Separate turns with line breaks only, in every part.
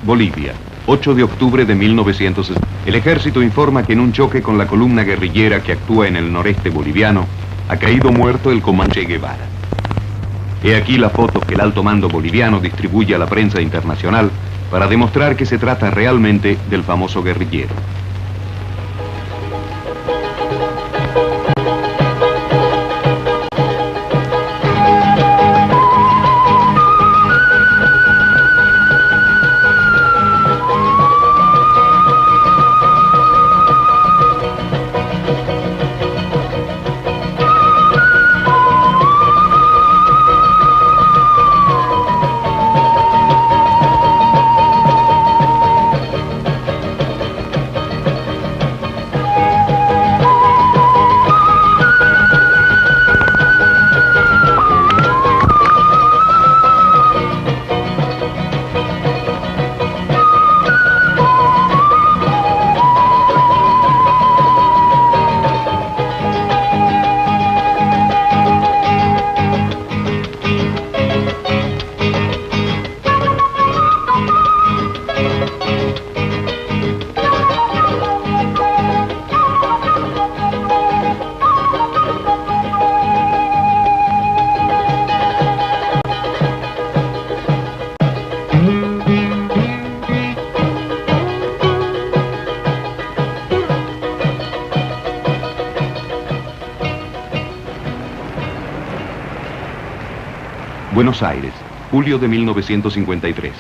Bolivia, 8 de octubre de 1960. El ejército informa que en un choque con la columna guerrillera que actúa en el noreste boliviano, ha caído muerto el comandante Che Guevara. He aquí la foto que el alto mando boliviano distribuye a la prensa internacional para demostrar que se trata realmente del famoso guerrillero. Buenos Aires, julio de 1953.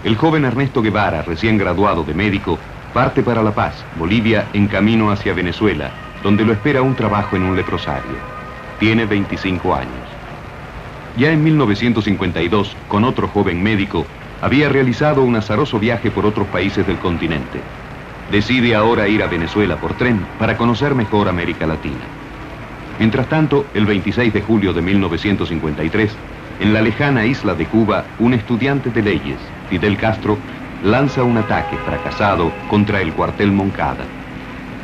El joven Ernesto Guevara, recién graduado de médico, parte para La Paz, Bolivia, en camino hacia Venezuela, donde lo espera un trabajo en un leprosario. Tiene 25 años. Ya en 1952, con otro joven médico, había realizado un azaroso viaje por otros países del continente. Decide ahora ir a Venezuela por tren para conocer mejor América Latina. Mientras tanto, el 26 de julio de 1953, en la lejana isla de Cuba, un estudiante de leyes, Fidel Castro, lanza un ataque fracasado contra el cuartel Moncada.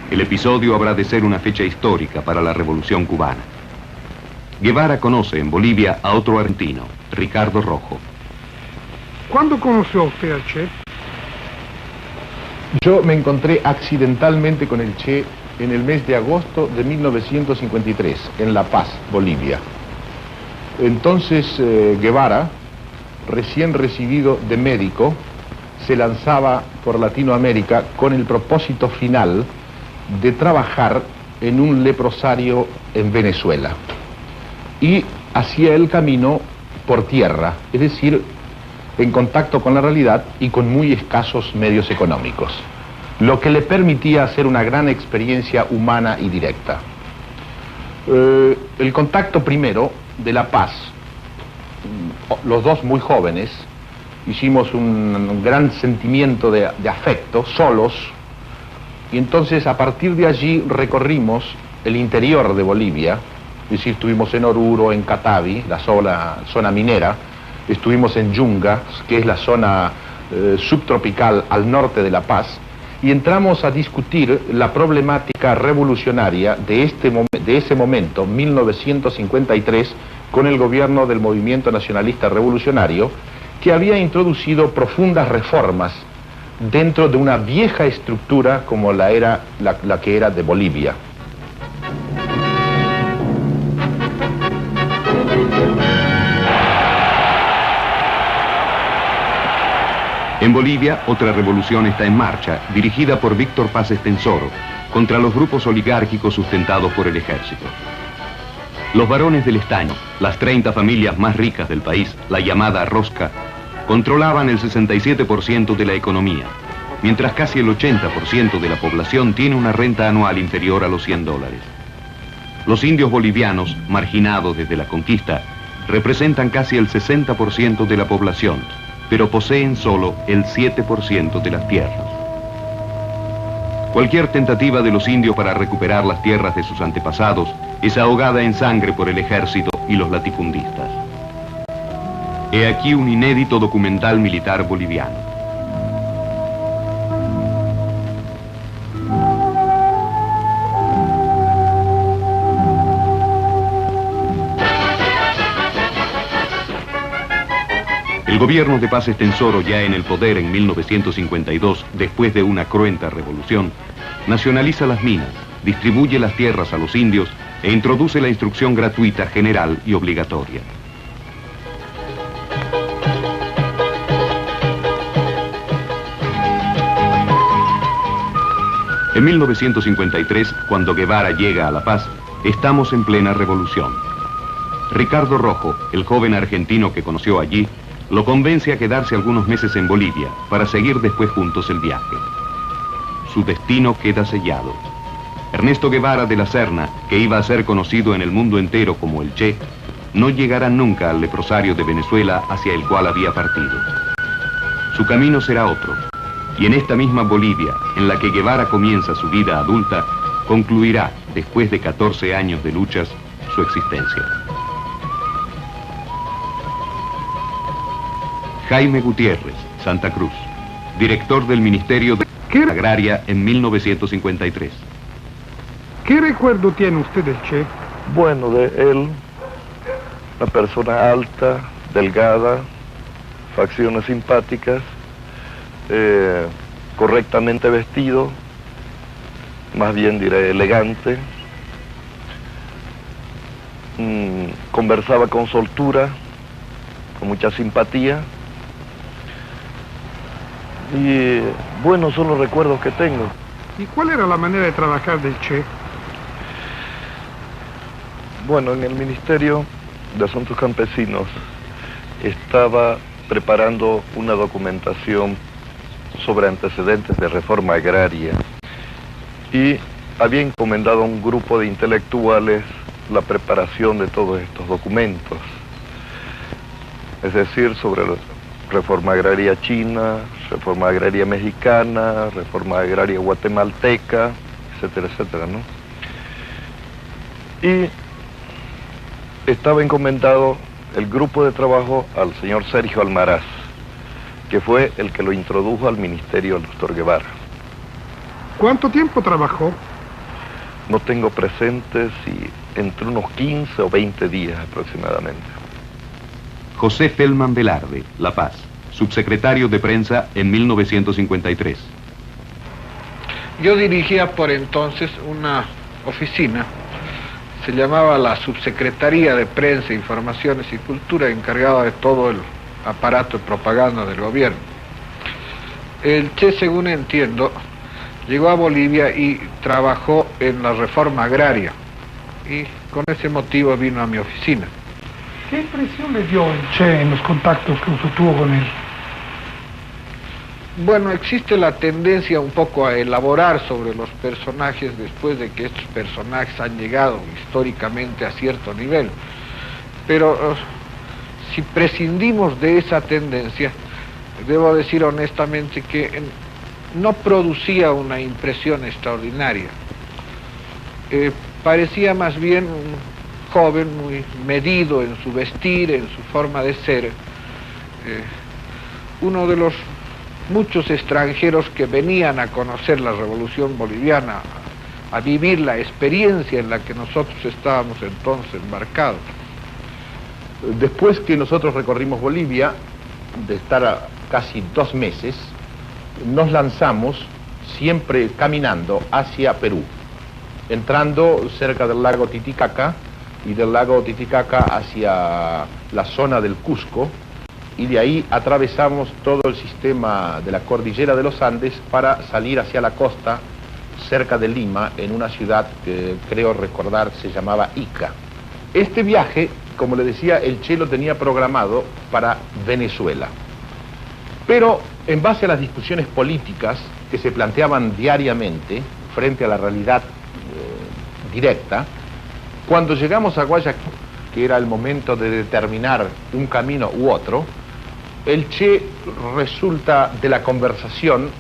El episodio habrá de ser una fecha histórica para la Revolución cubana. Guevara conoce en Bolivia a otro argentino, Ricardo Rojo.
¿Cuándo conoció usted al Che?
Yo me encontré accidentalmente con el Che en el mes de agosto de 1953, en La Paz, Bolivia. Entonces Guevara, recién recibido de médico, se lanzaba por Latinoamérica con el propósito final de trabajar en un leprosario en Venezuela. Y hacía el camino por tierra, es decir, en contacto con la realidad y con muy escasos medios económicos, lo que le permitía hacer una gran experiencia humana y directa. El contacto primero de La Paz, los dos muy jóvenes, hicimos un gran sentimiento de afecto, solos, y entonces a partir de allí recorrimos el interior de Bolivia, es decir, estuvimos en Oruro, en Catavi, la zona minera, estuvimos en Yungas, que es la zona subtropical al norte de La Paz, y entramos a discutir la problemática revolucionaria de ese momento, 1953, con el gobierno del Movimiento Nacionalista Revolucionario, que había introducido profundas reformas dentro de una vieja estructura como la que era de Bolivia.
En Bolivia, otra revolución está en marcha, dirigida por Víctor Paz Estenssoro, contra los grupos oligárquicos sustentados por el ejército. Los varones del estaño, las 30 familias más ricas del país, la llamada rosca, controlaban el 67% de la economía, mientras casi el 80% de la población tiene una renta anual inferior a los $100. Los indios bolivianos, marginados desde la conquista, representan casi el 60% de la población, pero poseen solo el 7% de las tierras. Cualquier tentativa de los indios para recuperar las tierras de sus antepasados es ahogada en sangre por el ejército y los latifundistas. He aquí un inédito documental militar boliviano. El gobierno de Paz Estenssoro, ya en el poder en 1952, después de una cruenta revolución, nacionaliza las minas, distribuye las tierras a los indios e introduce la instrucción gratuita, general y obligatoria. En 1953, cuando Guevara llega a La Paz, estamos en plena revolución. Ricardo Rojo, el joven argentino que conoció allí, lo convence a quedarse algunos meses en Bolivia para seguir después juntos el viaje. Su destino queda sellado. Ernesto Guevara de la Serna, que iba a ser conocido en el mundo entero como el Che, no llegará nunca al leprosario de Venezuela hacia el cual había partido. Su camino será otro, y en esta misma Bolivia, en la que Guevara comienza su vida adulta, concluirá, después de 14 años de luchas, su existencia. Jaime Gutiérrez, Santa Cruz, director del Ministerio de Agraria en 1953.
¿Qué recuerdo tiene usted del Che?
Bueno, de él, una persona alta, delgada, facciones simpáticas, correctamente vestido, más bien diré elegante, conversaba con soltura, con mucha simpatía, y bueno, son los recuerdos que tengo.
¿Y cuál era la manera de trabajar del Che?
Bueno, en el Ministerio de Asuntos Campesinos estaba preparando una documentación sobre antecedentes de reforma agraria y había encomendado a un grupo de intelectuales la preparación de todos estos documentos, es decir, sobre la reforma agraria china, reforma agraria mexicana, reforma agraria guatemalteca, etcétera, etcétera, ¿no? Y estaba encomendado el grupo de trabajo al señor Sergio Almaraz, que fue el que lo introdujo al ministerio del doctor Guevara.
¿Cuánto tiempo trabajó?
No tengo presente si entre unos 15 o 20 días aproximadamente.
José Felman Velarde, La Paz, subsecretario de Prensa en 1953.
Yo dirigía por entonces una oficina, se llamaba la Subsecretaría de Prensa, Informaciones y Cultura, encargada de todo el aparato de propaganda del gobierno. El Che, según entiendo, llegó a Bolivia y trabajó en la reforma agraria, y con ese motivo vino a mi oficina.
¿Qué impresión le dio el Che en los contactos que usted tuvo con él?
Bueno, existe la tendencia un poco a elaborar sobre los personajes después de que estos personajes han llegado históricamente a cierto nivel. Pero si prescindimos de esa tendencia, debo decir honestamente que no producía una impresión extraordinaria. Parecía más bien un joven muy medido en su vestir, en su forma de ser, uno de los muchos extranjeros que venían a conocer la Revolución Boliviana, a vivir la experiencia en la que nosotros estábamos entonces embarcados.
Después que nosotros recorrimos Bolivia, de estar casi 2 meses, nos lanzamos siempre caminando hacia Perú, entrando cerca del lago Titicaca y del lago Titicaca hacia la zona del Cusco, y de ahí atravesamos todo el sistema de la cordillera de los Andes para salir hacia la costa, cerca de Lima, en una ciudad que creo recordar se llamaba Ica. Este viaje, como le decía, el Che lo tenía programado para Venezuela. Pero en base a las discusiones políticas que se planteaban diariamente frente a la realidad directa, cuando llegamos a Guayaquil, que era el momento de determinar un camino u otro, el Che resulta de la conversación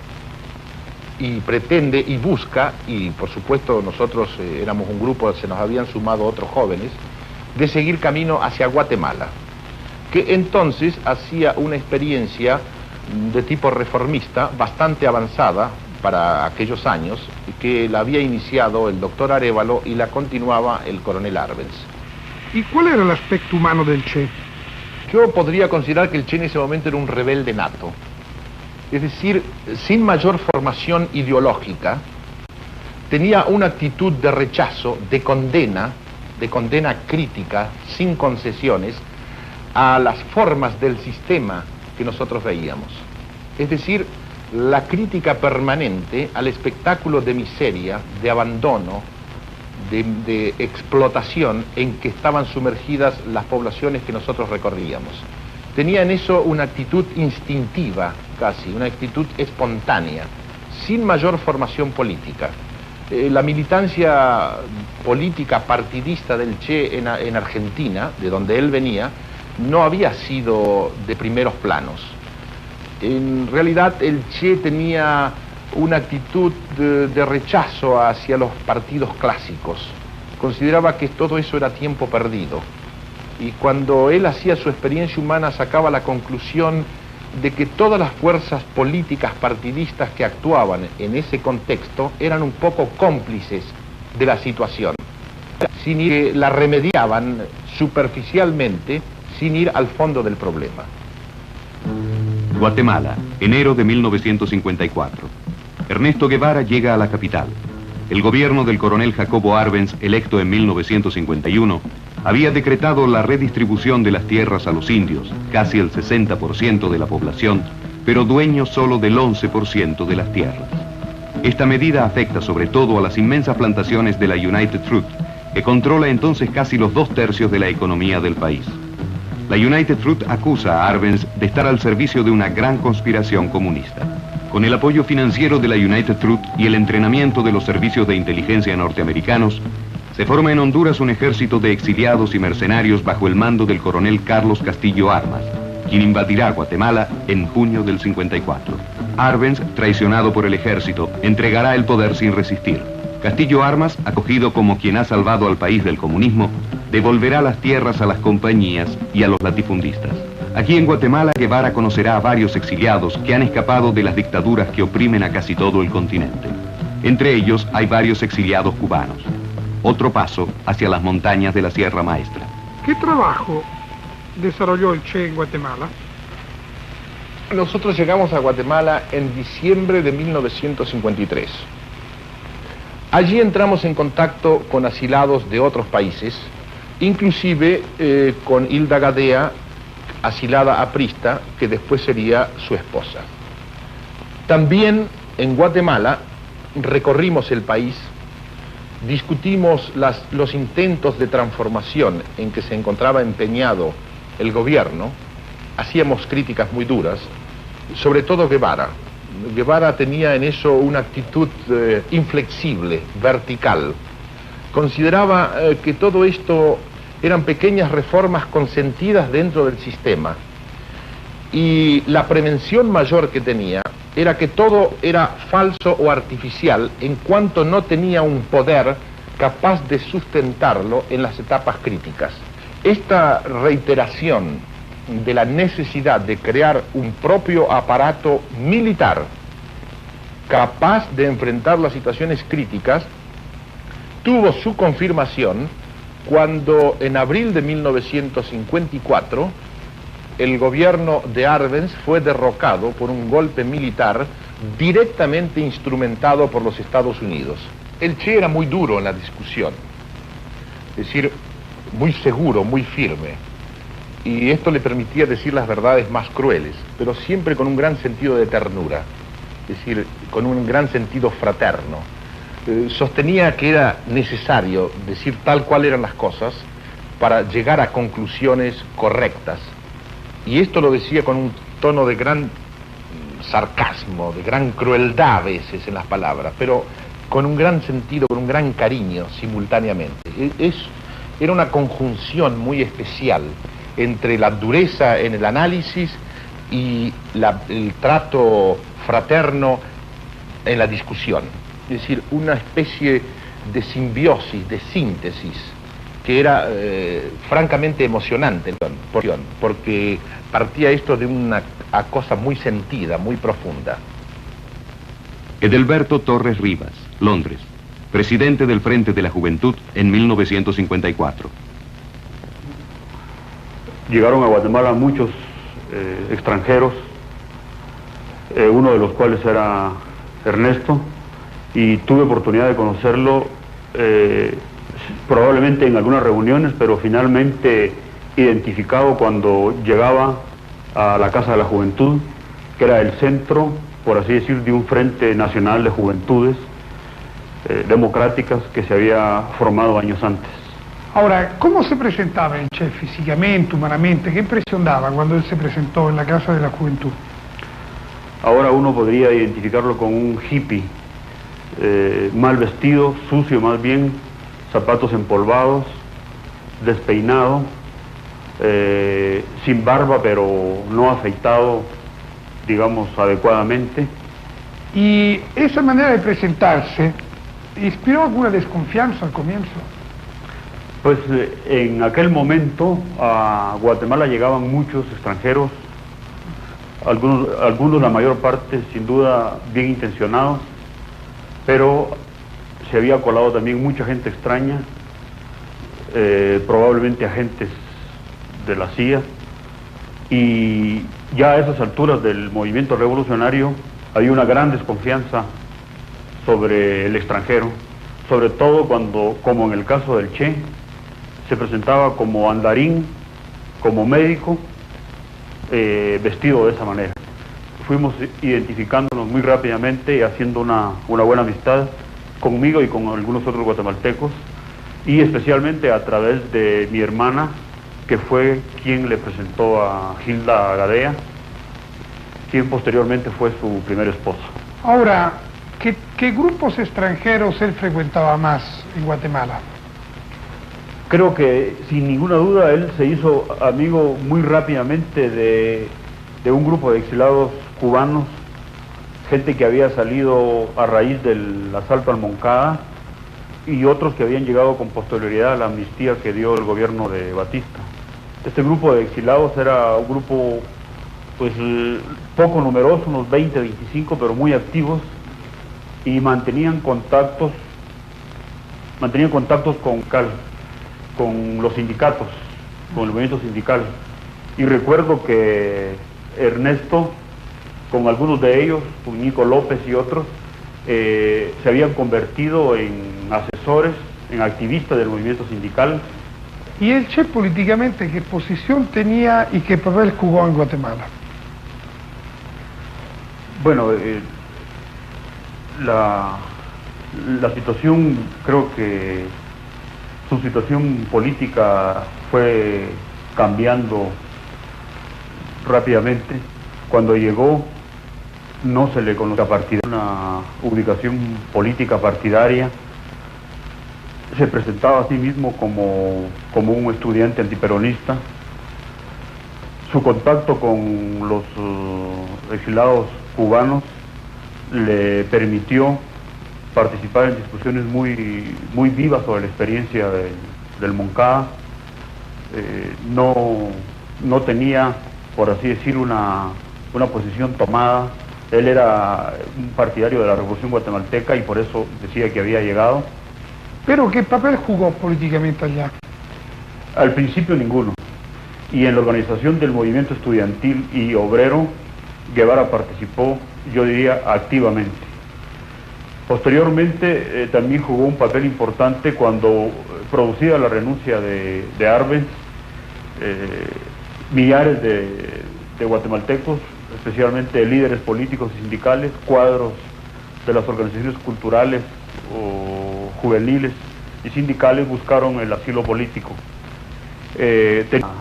y pretende y busca, y por supuesto nosotros éramos un grupo, se nos habían sumado otros jóvenes, de seguir camino hacia Guatemala, que entonces hacía una experiencia de tipo reformista bastante avanzada para aquellos años, que la había iniciado el doctor Arévalo y la continuaba el coronel Arbenz.
¿Y cuál era el aspecto humano del Che?
Yo podría considerar que el Che en ese momento era un rebelde nato. Es decir, sin mayor formación ideológica, tenía una actitud de rechazo, de condena crítica, sin concesiones, a las formas del sistema que nosotros veíamos. Es decir, la crítica permanente al espectáculo de miseria, de abandono, de explotación en que estaban sumergidas las poblaciones que nosotros recorríamos. Tenía en eso una actitud instintiva, casi, una actitud espontánea, sin mayor formación política. La militancia política partidista del Che en Argentina, de donde él venía, no había sido de primeros planos. En realidad el Che tenía una actitud de rechazo hacia los partidos clásicos. Consideraba que todo eso era tiempo perdido. Y cuando él hacía su experiencia humana sacaba la conclusión de que todas las fuerzas políticas partidistas que actuaban en ese contexto eran un poco cómplices de la situación, sin ir, que la remediaban superficialmente, sin ir al fondo del problema.
Guatemala, enero de 1954. Ernesto Guevara llega a la capital. El gobierno del coronel Jacobo Arbenz, electo en 1951, había decretado la redistribución de las tierras a los indios, casi el 60% de la población, pero dueños solo del 11% de las tierras. Esta medida afecta sobre todo a las inmensas plantaciones de la United Fruit, que controla entonces casi los 2/3 de la economía del país. La United Fruit acusa a Arbenz de estar al servicio de una gran conspiración comunista. Con el apoyo financiero de la United Fruit y el entrenamiento de los servicios de inteligencia norteamericanos, se forma en Honduras un ejército de exiliados y mercenarios bajo el mando del coronel Carlos Castillo Armas, quien invadirá Guatemala en junio del 54. Arbenz, traicionado por el ejército, entregará el poder sin resistir. Castillo Armas, acogido como quien ha salvado al país del comunismo, devolverá las tierras a las compañías y a los latifundistas. Aquí en Guatemala, Guevara conocerá a varios exiliados que han escapado de las dictaduras que oprimen a casi todo el continente. Entre ellos hay varios exiliados cubanos. Otro paso hacia las montañas de la Sierra Maestra.
¿Qué trabajo desarrolló el Che en Guatemala?
Nosotros llegamos a Guatemala en diciembre de 1953. Allí entramos en contacto con asilados de otros países, inclusive con Hilda Gadea, asilada aprista, que después sería su esposa. También en Guatemala recorrimos el país, discutimos los intentos de transformación en que se encontraba empeñado el gobierno, hacíamos críticas muy duras, sobre todo Guevara. Guevara tenía en eso una actitud inflexible, vertical. Consideraba que todo esto eran pequeñas reformas consentidas dentro del sistema. Y la prevención mayor que tenía era que todo era falso o artificial en cuanto no tenía un poder capaz de sustentarlo en las etapas críticas. Esta reiteración de la necesidad de crear un propio aparato militar capaz de enfrentar las situaciones críticas tuvo su confirmación cuando en abril de 1954 el gobierno de Arbenz fue derrocado por un golpe militar directamente instrumentado por los Estados Unidos. El Che era muy duro en la discusión, es decir, muy seguro, muy firme, y esto le permitía decir las verdades más crueles, pero siempre con un gran sentido de ternura, es decir, con un gran sentido fraterno. Sostenía que era necesario decir tal cual eran las cosas para llegar a conclusiones correctas. Y esto lo decía con un tono de gran sarcasmo, de gran crueldad a veces en las palabras, pero con un gran sentido, con un gran cariño simultáneamente. Era una conjunción muy especial entre la dureza en el análisis y el trato fraterno en la discusión. Es decir, una especie de simbiosis, de síntesis, que era francamente emocionante, porque partía esto de una cosa muy sentida, muy profunda.
Edelberto Torres Rivas, Londres, presidente del Frente de la Juventud en 1954.
llegaron a Guatemala muchos extranjeros, uno de los cuales era Ernesto, y tuve oportunidad de conocerlo probablemente en algunas reuniones, pero finalmente identificado cuando llegaba a la Casa de la Juventud, que era el centro, por así decir, de un Frente Nacional de Juventudes democráticas que se había formado años antes.
Ahora, ¿cómo se presentaba el Che físicamente, humanamente? ¿Qué impresión daba cuando él se presentó en la Casa de la Juventud?
Ahora uno podría identificarlo con un hippie, mal vestido, sucio más bien, zapatos empolvados, despeinado, sin barba pero no afeitado, digamos, adecuadamente.
¿Y esa manera de presentarse inspiró alguna desconfianza al comienzo?
Pues en aquel momento a Guatemala llegaban muchos extranjeros, algunos la mayor parte sin duda bien intencionados, pero se había colado también mucha gente extraña, probablemente agentes de la CIA, y ya a esas alturas del movimiento revolucionario había una gran desconfianza sobre el extranjero, sobre todo cuando, como en el caso del Che, se presentaba como andarín, como médico, vestido de esa manera. Fuimos identificándonos muy rápidamente y haciendo una buena amistad conmigo y con algunos otros guatemaltecos, y especialmente a través de mi hermana, que fue quien le presentó a Gilda Gadea, quien posteriormente fue su primer esposa.
Ahora, ¿qué grupos extranjeros él frecuentaba más en Guatemala?
Creo que sin ninguna duda él se hizo amigo muy rápidamente de un grupo de exilados cubanos, gente que había salido a raíz del asalto al Moncada y otros que habían llegado con posterioridad a la amnistía que dio el gobierno de Batista. Este grupo de exilados era un grupo pues poco numeroso, unos 20, 25, pero muy activos, y mantenían contactos con los sindicatos, con el movimiento sindical. Y recuerdo que Ernesto, con algunos de ellos, con Nico López y otros, se habían convertido en asesores, en activistas del movimiento sindical.
¿Y el Che políticamente qué posición tenía y qué papel jugó en Guatemala?
Bueno, la situación, creo que su situación política fue cambiando rápidamente. Cuando llegó no se le conoció una ubicación política partidaria, se presentaba a sí mismo como un estudiante antiperonista. Su contacto con los exilados cubanos le permitió participar en discusiones muy vivas sobre la experiencia del Moncada. No tenía, por así decir, una posición tomada. Él era un partidario de la Revolución Guatemalteca y por eso decía que había llegado.
¿Pero qué papel jugó políticamente allá?
Al principio ninguno. Y en la organización del movimiento estudiantil y obrero, Guevara participó, yo diría, activamente. Posteriormente también jugó un papel importante cuando, producida la renuncia de Arbenz, millares de guatemaltecos, especialmente líderes políticos y sindicales, cuadros de las organizaciones culturales o juveniles y sindicales, buscaron el asilo político.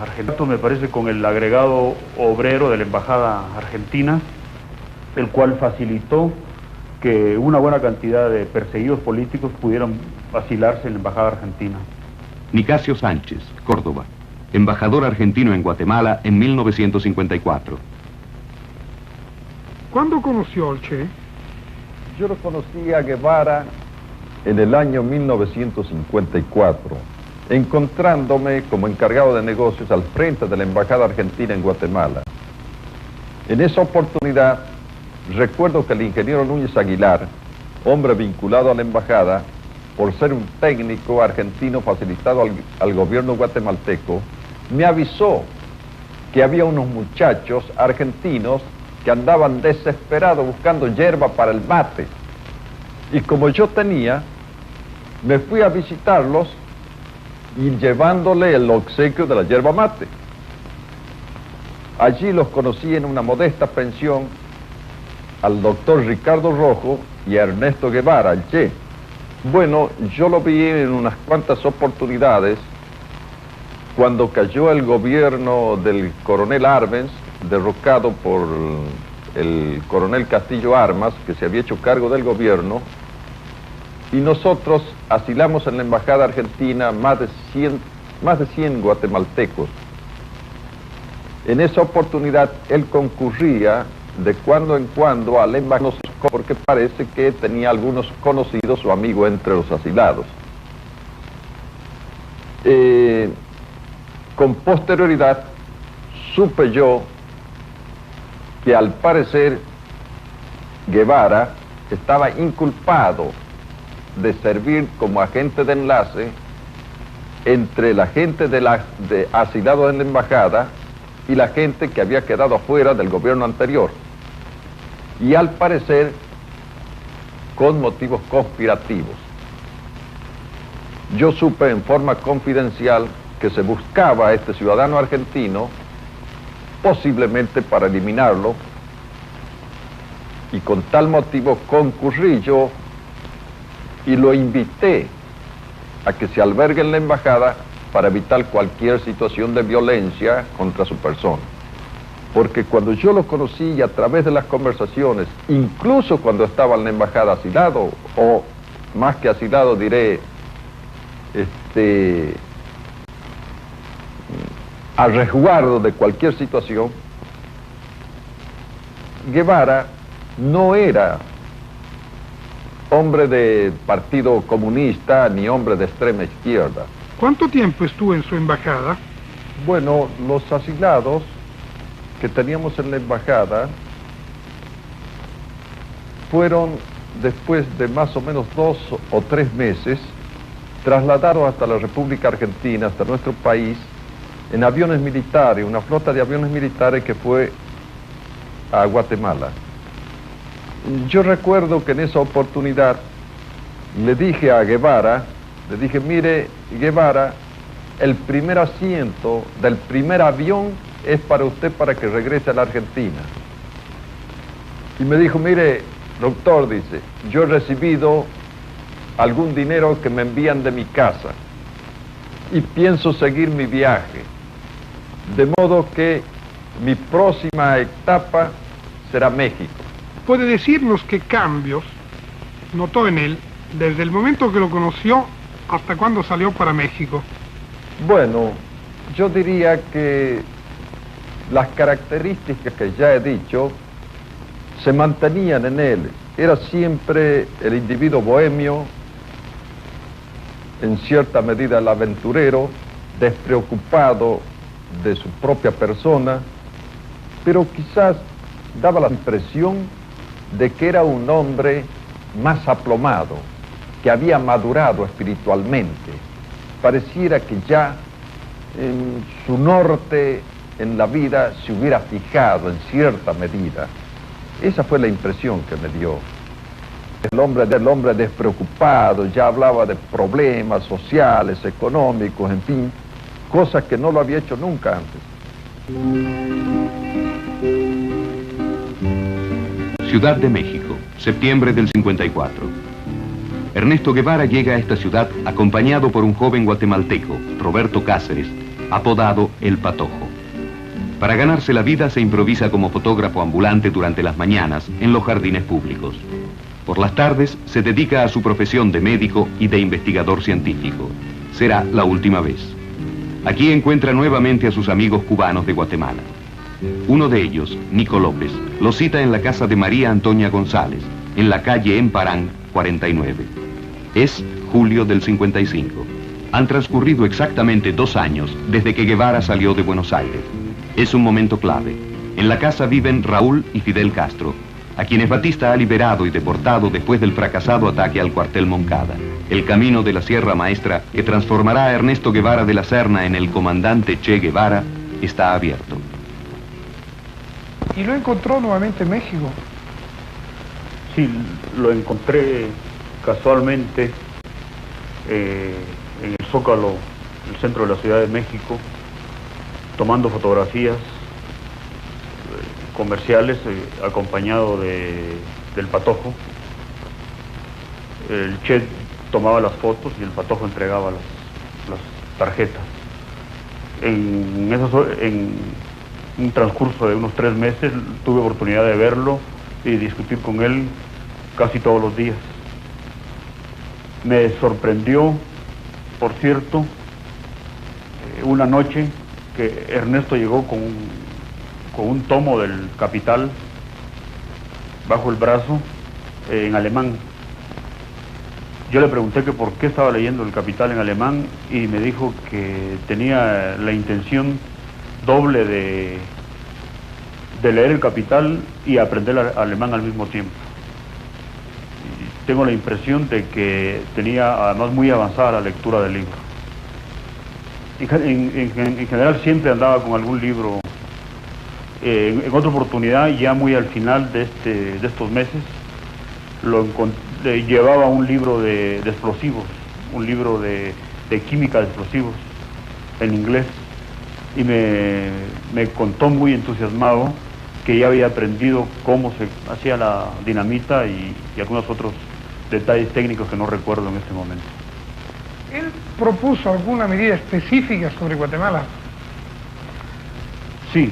Argentina, me parece, con el agregado obrero de la Embajada Argentina, el cual facilitó que una buena cantidad de perseguidos políticos pudieran asilarse en la Embajada Argentina.
Nicasio Sánchez, Córdoba, embajador argentino en Guatemala en 1954.
¿Cuándo conoció al Che?
Yo lo conocí a Guevara en el año 1954, encontrándome como encargado de negocios al frente de la Embajada Argentina en Guatemala. En esa oportunidad, recuerdo que el ingeniero Núñez Aguilar, hombre vinculado a la embajada, por ser un técnico argentino facilitado al gobierno guatemalteco, me avisó que había unos muchachos argentinos que andaban desesperados buscando hierba para el mate. Y como yo tenía, me fui a visitarlos y llevándole el obsequio de la hierba mate. Allí los conocí en una modesta pensión al doctor Ricardo Rojo y a Ernesto Guevara, el Che. Bueno, yo lo vi en unas cuantas oportunidades cuando cayó el gobierno del coronel Arbenz, derrocado por el coronel Castillo Armas, que se había hecho cargo del gobierno, y nosotros asilamos en la embajada argentina más de 100 guatemaltecos. En esa oportunidad él concurría de cuando en cuando al embajada porque parece que tenía algunos conocidos o amigos entre los asilados. Con posterioridad supe yo que al parecer Guevara estaba inculpado de servir como agente de enlace entre la gente de asilados en la embajada y la gente que había quedado afuera del gobierno anterior. Y al parecer con motivos conspirativos. Yo supe en forma confidencial que se buscaba a este ciudadano argentino posiblemente para eliminarlo, y con tal motivo concurrí yo y lo invité a que se albergue en la embajada para evitar cualquier situación de violencia contra su persona. Porque cuando yo lo conocí y a través de las conversaciones, incluso cuando estaba en la embajada asilado, o más que asilado diré, a resguardo de cualquier situación, Guevara no era hombre de partido comunista ni hombre de extrema izquierda.
¿Cuánto tiempo estuvo en su embajada?
Bueno, los asilados que teníamos en la embajada fueron, después de más o menos 2 o 3 meses, trasladados hasta la República Argentina, hasta nuestro país, en aviones militares, una flota de aviones militares que fue a Guatemala. Yo recuerdo que en esa oportunidad le dije a Guevara, le dije, mire, Guevara, el primer asiento del primer avión es para usted para que regrese a la Argentina. Y me dijo, mire, doctor, dice, yo he recibido algún dinero que me envían de mi casa y pienso seguir mi viaje, de modo que mi próxima etapa será México.
¿Puede decirnos qué cambios notó en él desde el momento que lo conoció hasta cuando salió para México?
Bueno, yo diría que las características que ya he dicho se mantenían en él. Era siempre el individuo bohemio, en cierta medida el aventurero, despreocupado de su propia persona, pero quizás daba la impresión de que era un hombre más aplomado, que había madurado espiritualmente. Pareciera que ya en su norte en la vida se hubiera fijado en cierta medida. Esa fue la impresión que me dio. El hombre despreocupado, ya hablaba de problemas sociales, económicos, en fin, cosas que no lo había hecho nunca antes.
Ciudad de México, septiembre del 54. Ernesto Guevara llega a esta ciudad acompañado por un joven guatemalteco, Roberto Cáceres, apodado El Patojo. Para ganarse la vida se improvisa como fotógrafo ambulante durante las mañanas en los jardines públicos. Por las tardes se dedica a su profesión de médico y de investigador científico. Será la última vez. Aquí encuentra nuevamente a sus amigos cubanos de Guatemala. Uno de ellos, Nico López, lo cita en la casa de María Antonia González, en la calle Emparán, 49. Es julio del 55. Han transcurrido exactamente 2 años desde que Guevara salió de Buenos Aires. Es un momento clave. En la casa viven Raúl y Fidel Castro, a quienes Batista ha liberado y deportado después del fracasado ataque al cuartel Moncada. El camino de la Sierra Maestra que transformará a Ernesto Guevara de la Serna en el comandante Che Guevara está abierto.
¿Y lo encontró nuevamente en México?
Sí, lo encontré casualmente en el Zócalo, el centro de la Ciudad de México, tomando fotografías comerciales, acompañado del Patojo. El Che tomaba las fotos y el Patojo entregaba las tarjetas. En un transcurso de unos 3 meses tuve oportunidad de verlo y discutir con él casi todos los días. Me sorprendió, por cierto, una noche que Ernesto llegó con un tomo del Capital bajo el brazo en alemán. Yo le pregunté que por qué estaba leyendo el Capital en alemán y me dijo que tenía la intención doble de leer el Capital y aprender alemán al mismo tiempo. Y tengo la impresión de que tenía además muy avanzada la lectura del libro. En general siempre andaba con algún libro. En otra oportunidad, ya muy al final de estos meses, llevaba un libro de explosivos, un libro de química de explosivos en inglés, y me contó muy entusiasmado que ya había aprendido cómo se hacía la dinamita y algunos otros detalles técnicos que no recuerdo en este momento.
¿Él propuso alguna medida específica sobre Guatemala?
Sí,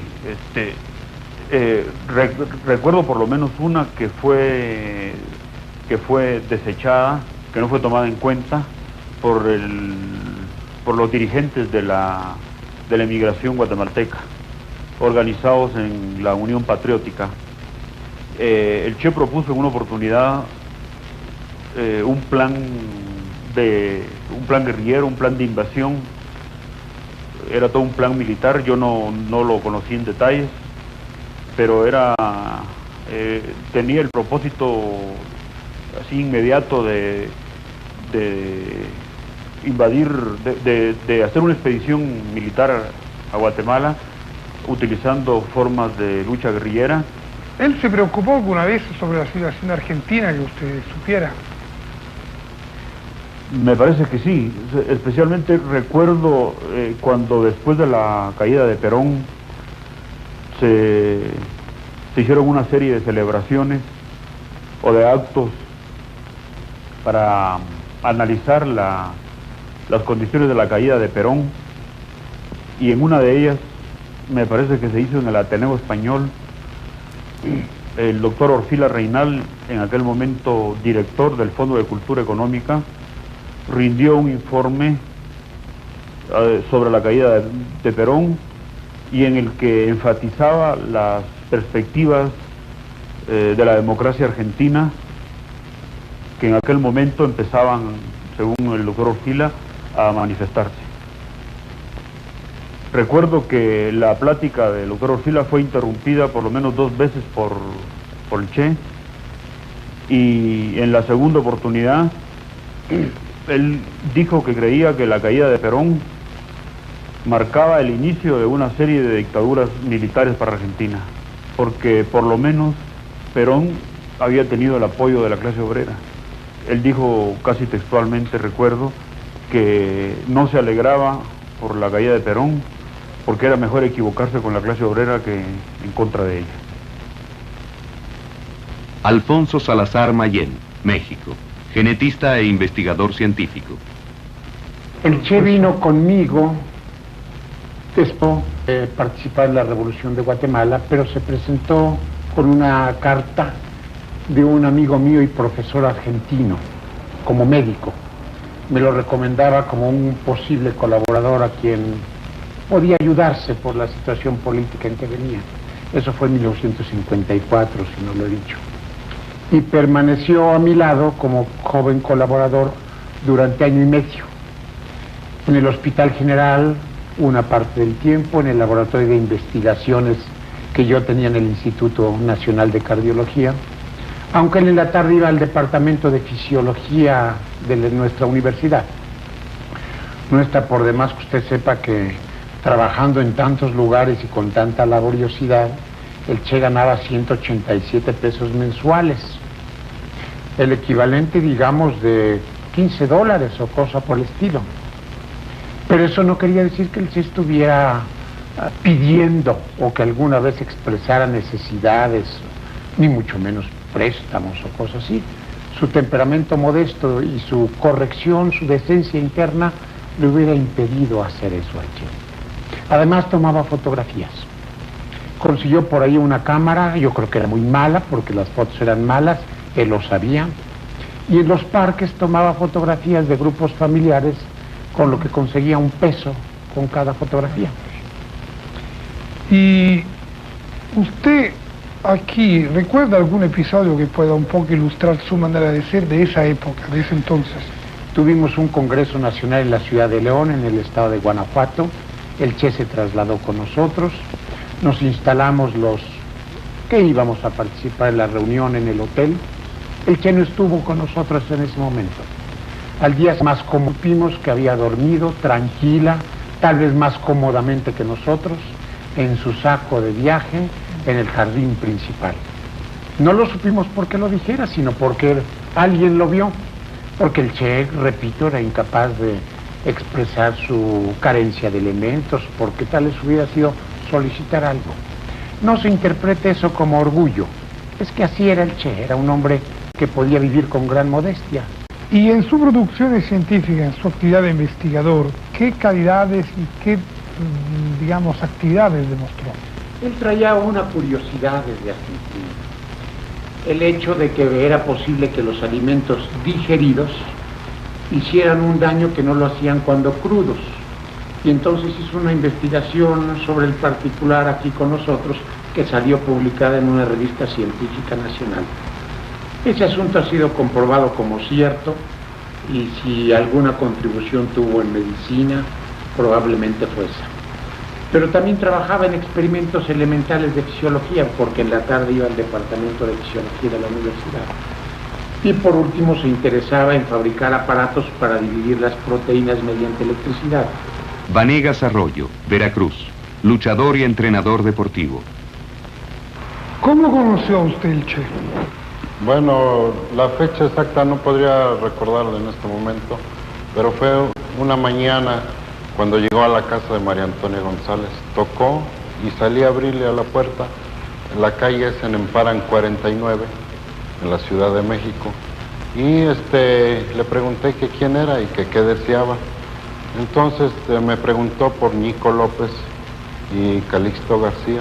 recuerdo por lo menos una que fue desechada, que no fue tomada en cuenta por los dirigentes de la emigración guatemalteca, organizados en la Unión Patriótica. El Che propuso en una oportunidad un plan guerrillero, un plan de invasión. Era todo un plan militar, yo no lo conocí en detalles, pero tenía el propósito así inmediato de invadir, de hacer una expedición militar a Guatemala utilizando formas de lucha guerrillera.
¿Él se preocupó alguna vez sobre la situación argentina que usted supiera?
Me parece que sí, especialmente recuerdo cuando después de la caída de Perón se hicieron una serie de celebraciones o de actos para analizar las condiciones de la caída de Perón, y en una de ellas, me parece que se hizo en el Ateneo Español, el doctor Orfila Reinal, en aquel momento director del Fondo de Cultura Económica, rindió un informe sobre la caída de Perón, y en el que enfatizaba las perspectivas de la democracia argentina, que en aquel momento empezaban, según el doctor Orfila, a manifestarse. Recuerdo que la plática del doctor Orfila fue interrumpida por lo menos 2 veces por el Che, y en la segunda oportunidad él dijo que creía que la caída de Perón marcaba el inicio de una serie de dictaduras militares para Argentina, porque por lo menos Perón había tenido el apoyo de la clase obrera. Él dijo casi textualmente, recuerdo, que no se alegraba por la caída de Perón, porque era mejor equivocarse con la clase obrera que en contra de ella.
Alfonso Salazar Mayén, México, genetista e investigador científico.
El Che vino conmigo después de participar en la Revolución de Guatemala, pero se presentó con una carta de un amigo mío y profesor argentino, como médico. Me lo recomendaba como un posible colaborador a quien podía ayudarse por la situación política en que venía. Eso fue en 1954, si no lo he dicho. Y permaneció a mi lado como joven colaborador durante 1 año y medio. En el Hospital General, una parte del tiempo, en el laboratorio de investigaciones que yo tenía en el Instituto Nacional de Cardiología, aunque en la tarde iba al departamento de fisiología de nuestra universidad. No está por demás que usted sepa que trabajando en tantos lugares y con tanta laboriosidad, el Che ganaba 187 pesos mensuales, el equivalente, digamos, de $15 o cosa por el estilo. Pero eso no quería decir que el Che estuviera pidiendo o que alguna vez expresara necesidades, ni mucho menos préstamos o cosas así. Su temperamento modesto y su corrección, su decencia interna, le hubiera impedido hacer eso al Che. Además tomaba fotografías. Consiguió por ahí una cámara, yo creo que era muy mala porque las fotos eran malas, él lo sabía. Y en los parques tomaba fotografías de grupos familiares, con lo que conseguía un peso con cada fotografía.
Y usted aquí, ¿recuerda algún episodio que pueda un poco ilustrar su manera de ser de esa época, de ese entonces?
Tuvimos un congreso nacional en la ciudad de León, en el estado de Guanajuato. El Che se trasladó con nosotros. Nos instalamos los que íbamos a participar en la reunión en el hotel. El Che no estuvo con nosotros en ese momento. Al día más cómodo vimos que había dormido tranquila, tal vez más cómodamente que nosotros, en su saco de viaje, en el jardín principal. No lo supimos porque lo dijera, sino porque alguien lo vio, porque el Che, repito, era incapaz de expresar su carencia de elementos, porque tal vez hubiera sido solicitar algo. No se interprete eso como orgullo, es que así era el Che, era un hombre que podía vivir con gran modestia.
Y en su producción científica, en su actividad de investigador, ¿qué calidades y qué, digamos, actividades demostró?
Él traía una curiosidad desde Argentina. El hecho de que era posible que los alimentos digeridos hicieran un daño que no lo hacían cuando crudos. Y entonces hizo una investigación sobre el particular aquí con nosotros, que salió publicada en una revista científica nacional. Ese asunto ha sido comprobado como cierto, y si alguna contribución tuvo en medicina, probablemente fue esa. Pero también trabajaba en experimentos elementales de fisiología, porque en la tarde iba al departamento de fisiología de la universidad. Y por último se interesaba en fabricar aparatos para dividir las proteínas mediante electricidad.
Vanegas Arroyo, Veracruz, luchador y entrenador deportivo.
¿Cómo conoció usted el Che?
Bueno, la fecha exacta no podría recordarla en este momento, pero fue una mañana cuando llegó a la casa de María Antonia González. Tocó y salí a abrirle a la puerta. La calle es en Emparan 49, en la Ciudad de México. Y le pregunté que quién era y que qué deseaba. Entonces me preguntó por Nico López y Calixto García,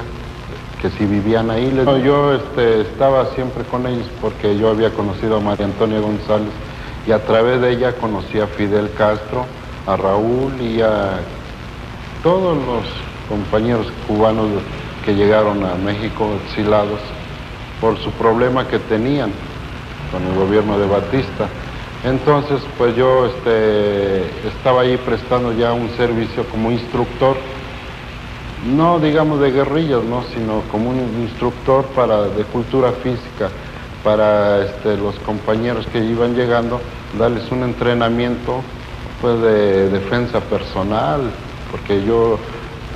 que si vivían ahí. Yo estaba siempre con ellos porque yo había conocido a María Antonia González y a través de ella conocí a Fidel Castro, a Raúl y a todos los compañeros cubanos que llegaron a México exilados por su problema que tenían con el gobierno de Batista. Entonces, pues yo estaba ahí prestando ya un servicio como instructor, no digamos de guerrillas, ¿no?, sino como un instructor de cultura física para los compañeros que iban llegando, darles un entrenamiento pues de defensa personal, porque yo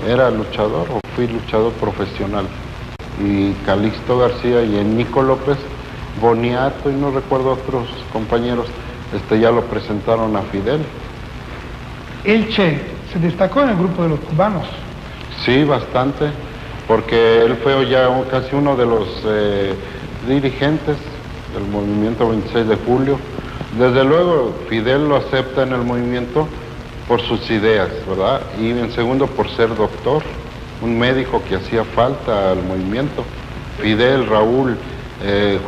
era luchador o fui luchador profesional. Y Calixto García y Nico López, Boniato y no recuerdo otros compañeros, ya lo presentaron a Fidel.
El Che se destacó en el grupo de los cubanos.
Sí, bastante, porque él fue ya casi uno de los dirigentes del movimiento 26 de julio. Desde luego, Fidel lo acepta en el movimiento por sus ideas, ¿verdad? Y en segundo, por ser doctor, un médico que hacía falta al movimiento. Fidel, Raúl,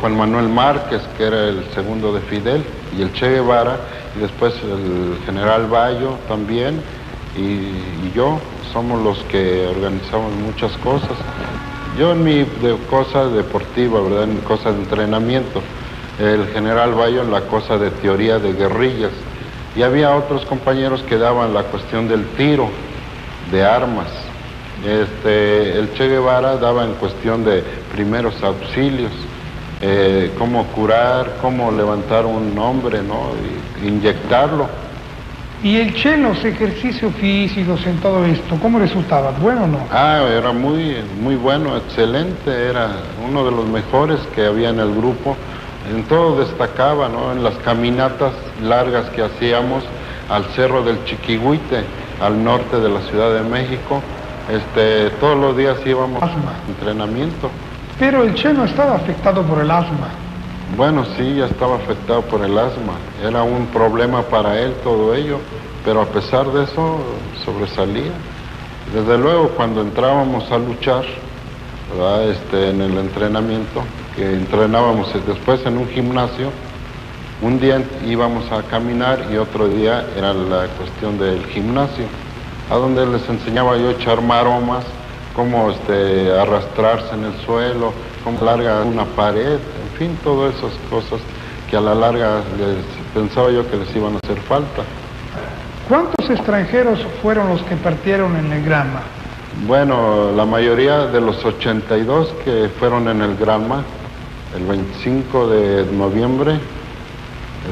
Juan Manuel Márquez, que era el segundo de Fidel, y el Che Guevara, y después el general Bayo también, y yo, somos los que organizamos muchas cosas. Yo en mi cosa deportiva, ¿verdad?, en cosa de entrenamiento, el general Bayo en la cosa de teoría de guerrillas, y había otros compañeros que daban la cuestión del tiro, de armas. El Che Guevara daba en cuestión de primeros auxilios, cómo curar, cómo levantar un hombre, ¿no?, y inyectarlo.
¿Y el Che en los ejercicios físicos, en todo esto, cómo resultaba? ¿Bueno o no?
Era muy bueno, excelente, era uno de los mejores que había en el grupo. En todo destacaba, ¿no? En las caminatas largas que hacíamos al Cerro del Chiquihuite, al norte de la Ciudad de México, todos los días íbamos a entrenamiento.
Pero el Che no estaba afectado por el asma.
Bueno, sí, ya estaba afectado por el asma. Era un problema para él todo ello, pero a pesar de eso sobresalía. Desde luego, cuando entrábamos a luchar, ¿verdad? En el entrenamiento, que entrenábamos después en un gimnasio, un día íbamos a caminar y otro día era la cuestión del gimnasio, a donde les enseñaba yo a echar maromas, cómo arrastrarse en el suelo, cómo larga una pared, en fin, todas esas cosas que a la larga pensaba yo que les iban a hacer falta.
¿Cuántos extranjeros fueron los que partieron en el Granma?
Bueno, la mayoría de los 82 que fueron en el Granma, el 25 de noviembre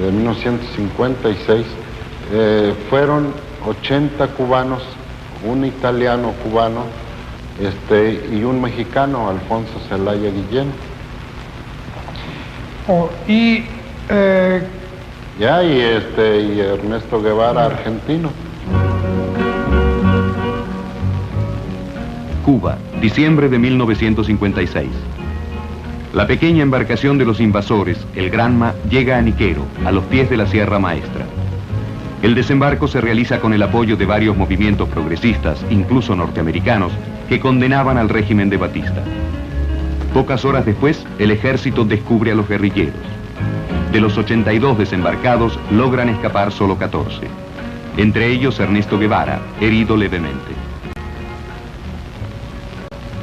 de 1956, fueron 80 cubanos, un italiano cubano, y un mexicano, Alfonso Zelaya Guillén.
Y
Ernesto Guevara, argentino.
Cuba, diciembre de 1956. La pequeña embarcación de los invasores, el Granma, llega a Niquero, a los pies de la Sierra Maestra. El desembarco se realiza con el apoyo de varios movimientos progresistas, incluso norteamericanos, que condenaban al régimen de Batista. Pocas horas después, el ejército descubre a los guerrilleros. De los 82 desembarcados, logran escapar solo 14. Entre ellos Ernesto Guevara, herido levemente.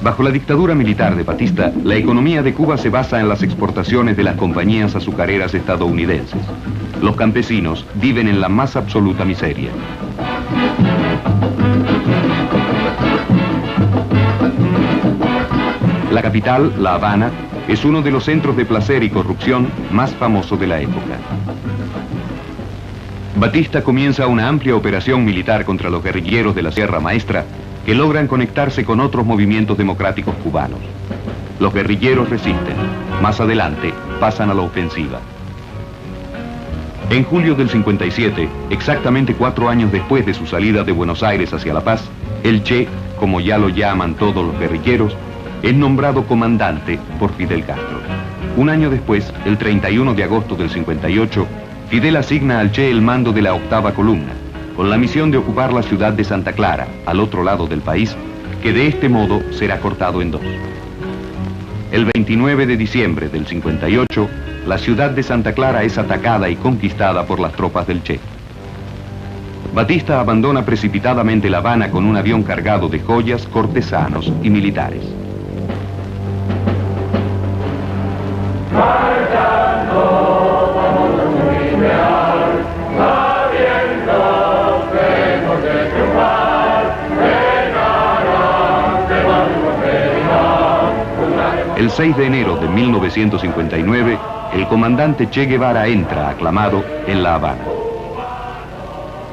Bajo la dictadura militar de Batista, la economía de Cuba se basa en las exportaciones de las compañías azucareras estadounidenses. Los campesinos viven en la más absoluta miseria. La capital, La Habana, es uno de los centros de placer y corrupción más famosos de la época. Batista comienza una amplia operación militar contra los guerrilleros de la Sierra Maestra, que logran conectarse con otros movimientos democráticos cubanos. Los guerrilleros resisten. Más adelante, pasan a la ofensiva. En julio del 57, exactamente 4 años después de su salida de Buenos Aires hacia La Paz, el Che, como ya lo llaman todos los guerrilleros, es nombrado comandante por Fidel Castro. Un año después, el 31 de agosto del 58, Fidel asigna al Che el mando de la 8ª columna, con la misión de ocupar la ciudad de Santa Clara, al otro lado del país, que de este modo será cortado en 2. El 29 de diciembre del 58, la ciudad de Santa Clara es atacada y conquistada por las tropas del Che. Batista abandona precipitadamente La Habana con un avión cargado de joyas, cortesanos y militares. El 6 de enero de 1959, el comandante Che Guevara entra, aclamado, en La Habana.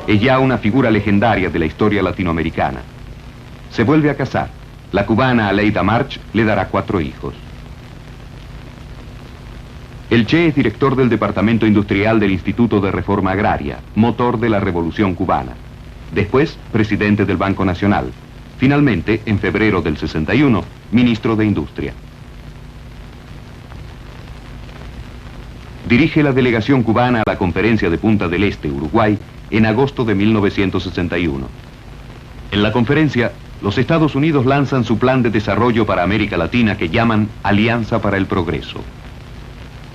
Es ya una figura legendaria de la historia latinoamericana. Se vuelve a casar. La cubana Aleida March le dará 4 hijos. El Che es director del Departamento Industrial del Instituto de Reforma Agraria, motor de la Revolución Cubana. Después, presidente del Banco Nacional. Finalmente, en febrero del 61, ministro de Industria. Dirige la delegación cubana a la Conferencia de Punta del Este, Uruguay, en agosto de 1961. En la conferencia, los Estados Unidos lanzan su plan de desarrollo para América Latina que llaman Alianza para el Progreso.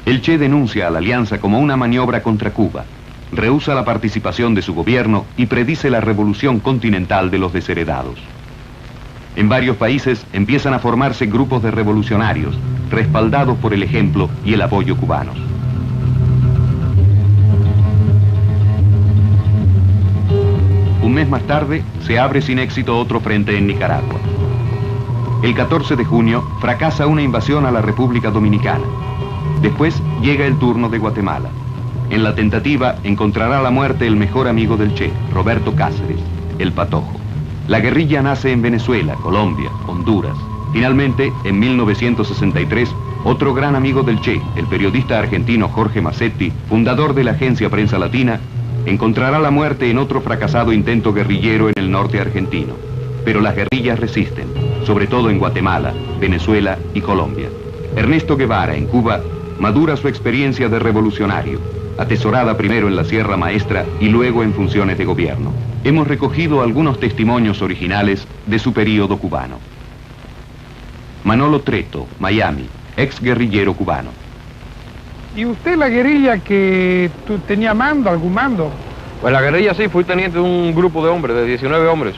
El Che denuncia a la alianza como una maniobra contra Cuba, rehúsa la participación de su gobierno y predice la revolución continental de los desheredados. En varios países empiezan a formarse grupos de revolucionarios, respaldados por el ejemplo y el apoyo cubanos. Un mes más tarde, se abre sin éxito otro frente en Nicaragua. El 14 de junio, fracasa una invasión a la República Dominicana. Después, llega el turno de Guatemala. En la tentativa encontrará la muerte el mejor amigo del Che, Roberto Cáceres, el Patojo. La guerrilla nace en Venezuela, Colombia, Honduras. Finalmente, en 1963, otro gran amigo del Che, el periodista argentino Jorge Massetti, fundador de la agencia Prensa Latina, encontrará la muerte en otro fracasado intento guerrillero en el norte argentino. Pero las guerrillas resisten, sobre todo en Guatemala, Venezuela y Colombia. Ernesto Guevara, en Cuba, madura su experiencia de revolucionario, atesorada primero en la Sierra Maestra y luego en funciones de gobierno. Hemos recogido algunos testimonios originales de su período cubano. Manolo Treto, Miami, ex guerrillero cubano.
¿Y usted la guerrilla que tenía mando, algún mando?
Pues la guerrilla sí, fui teniente de un grupo de hombres, de 19 hombres.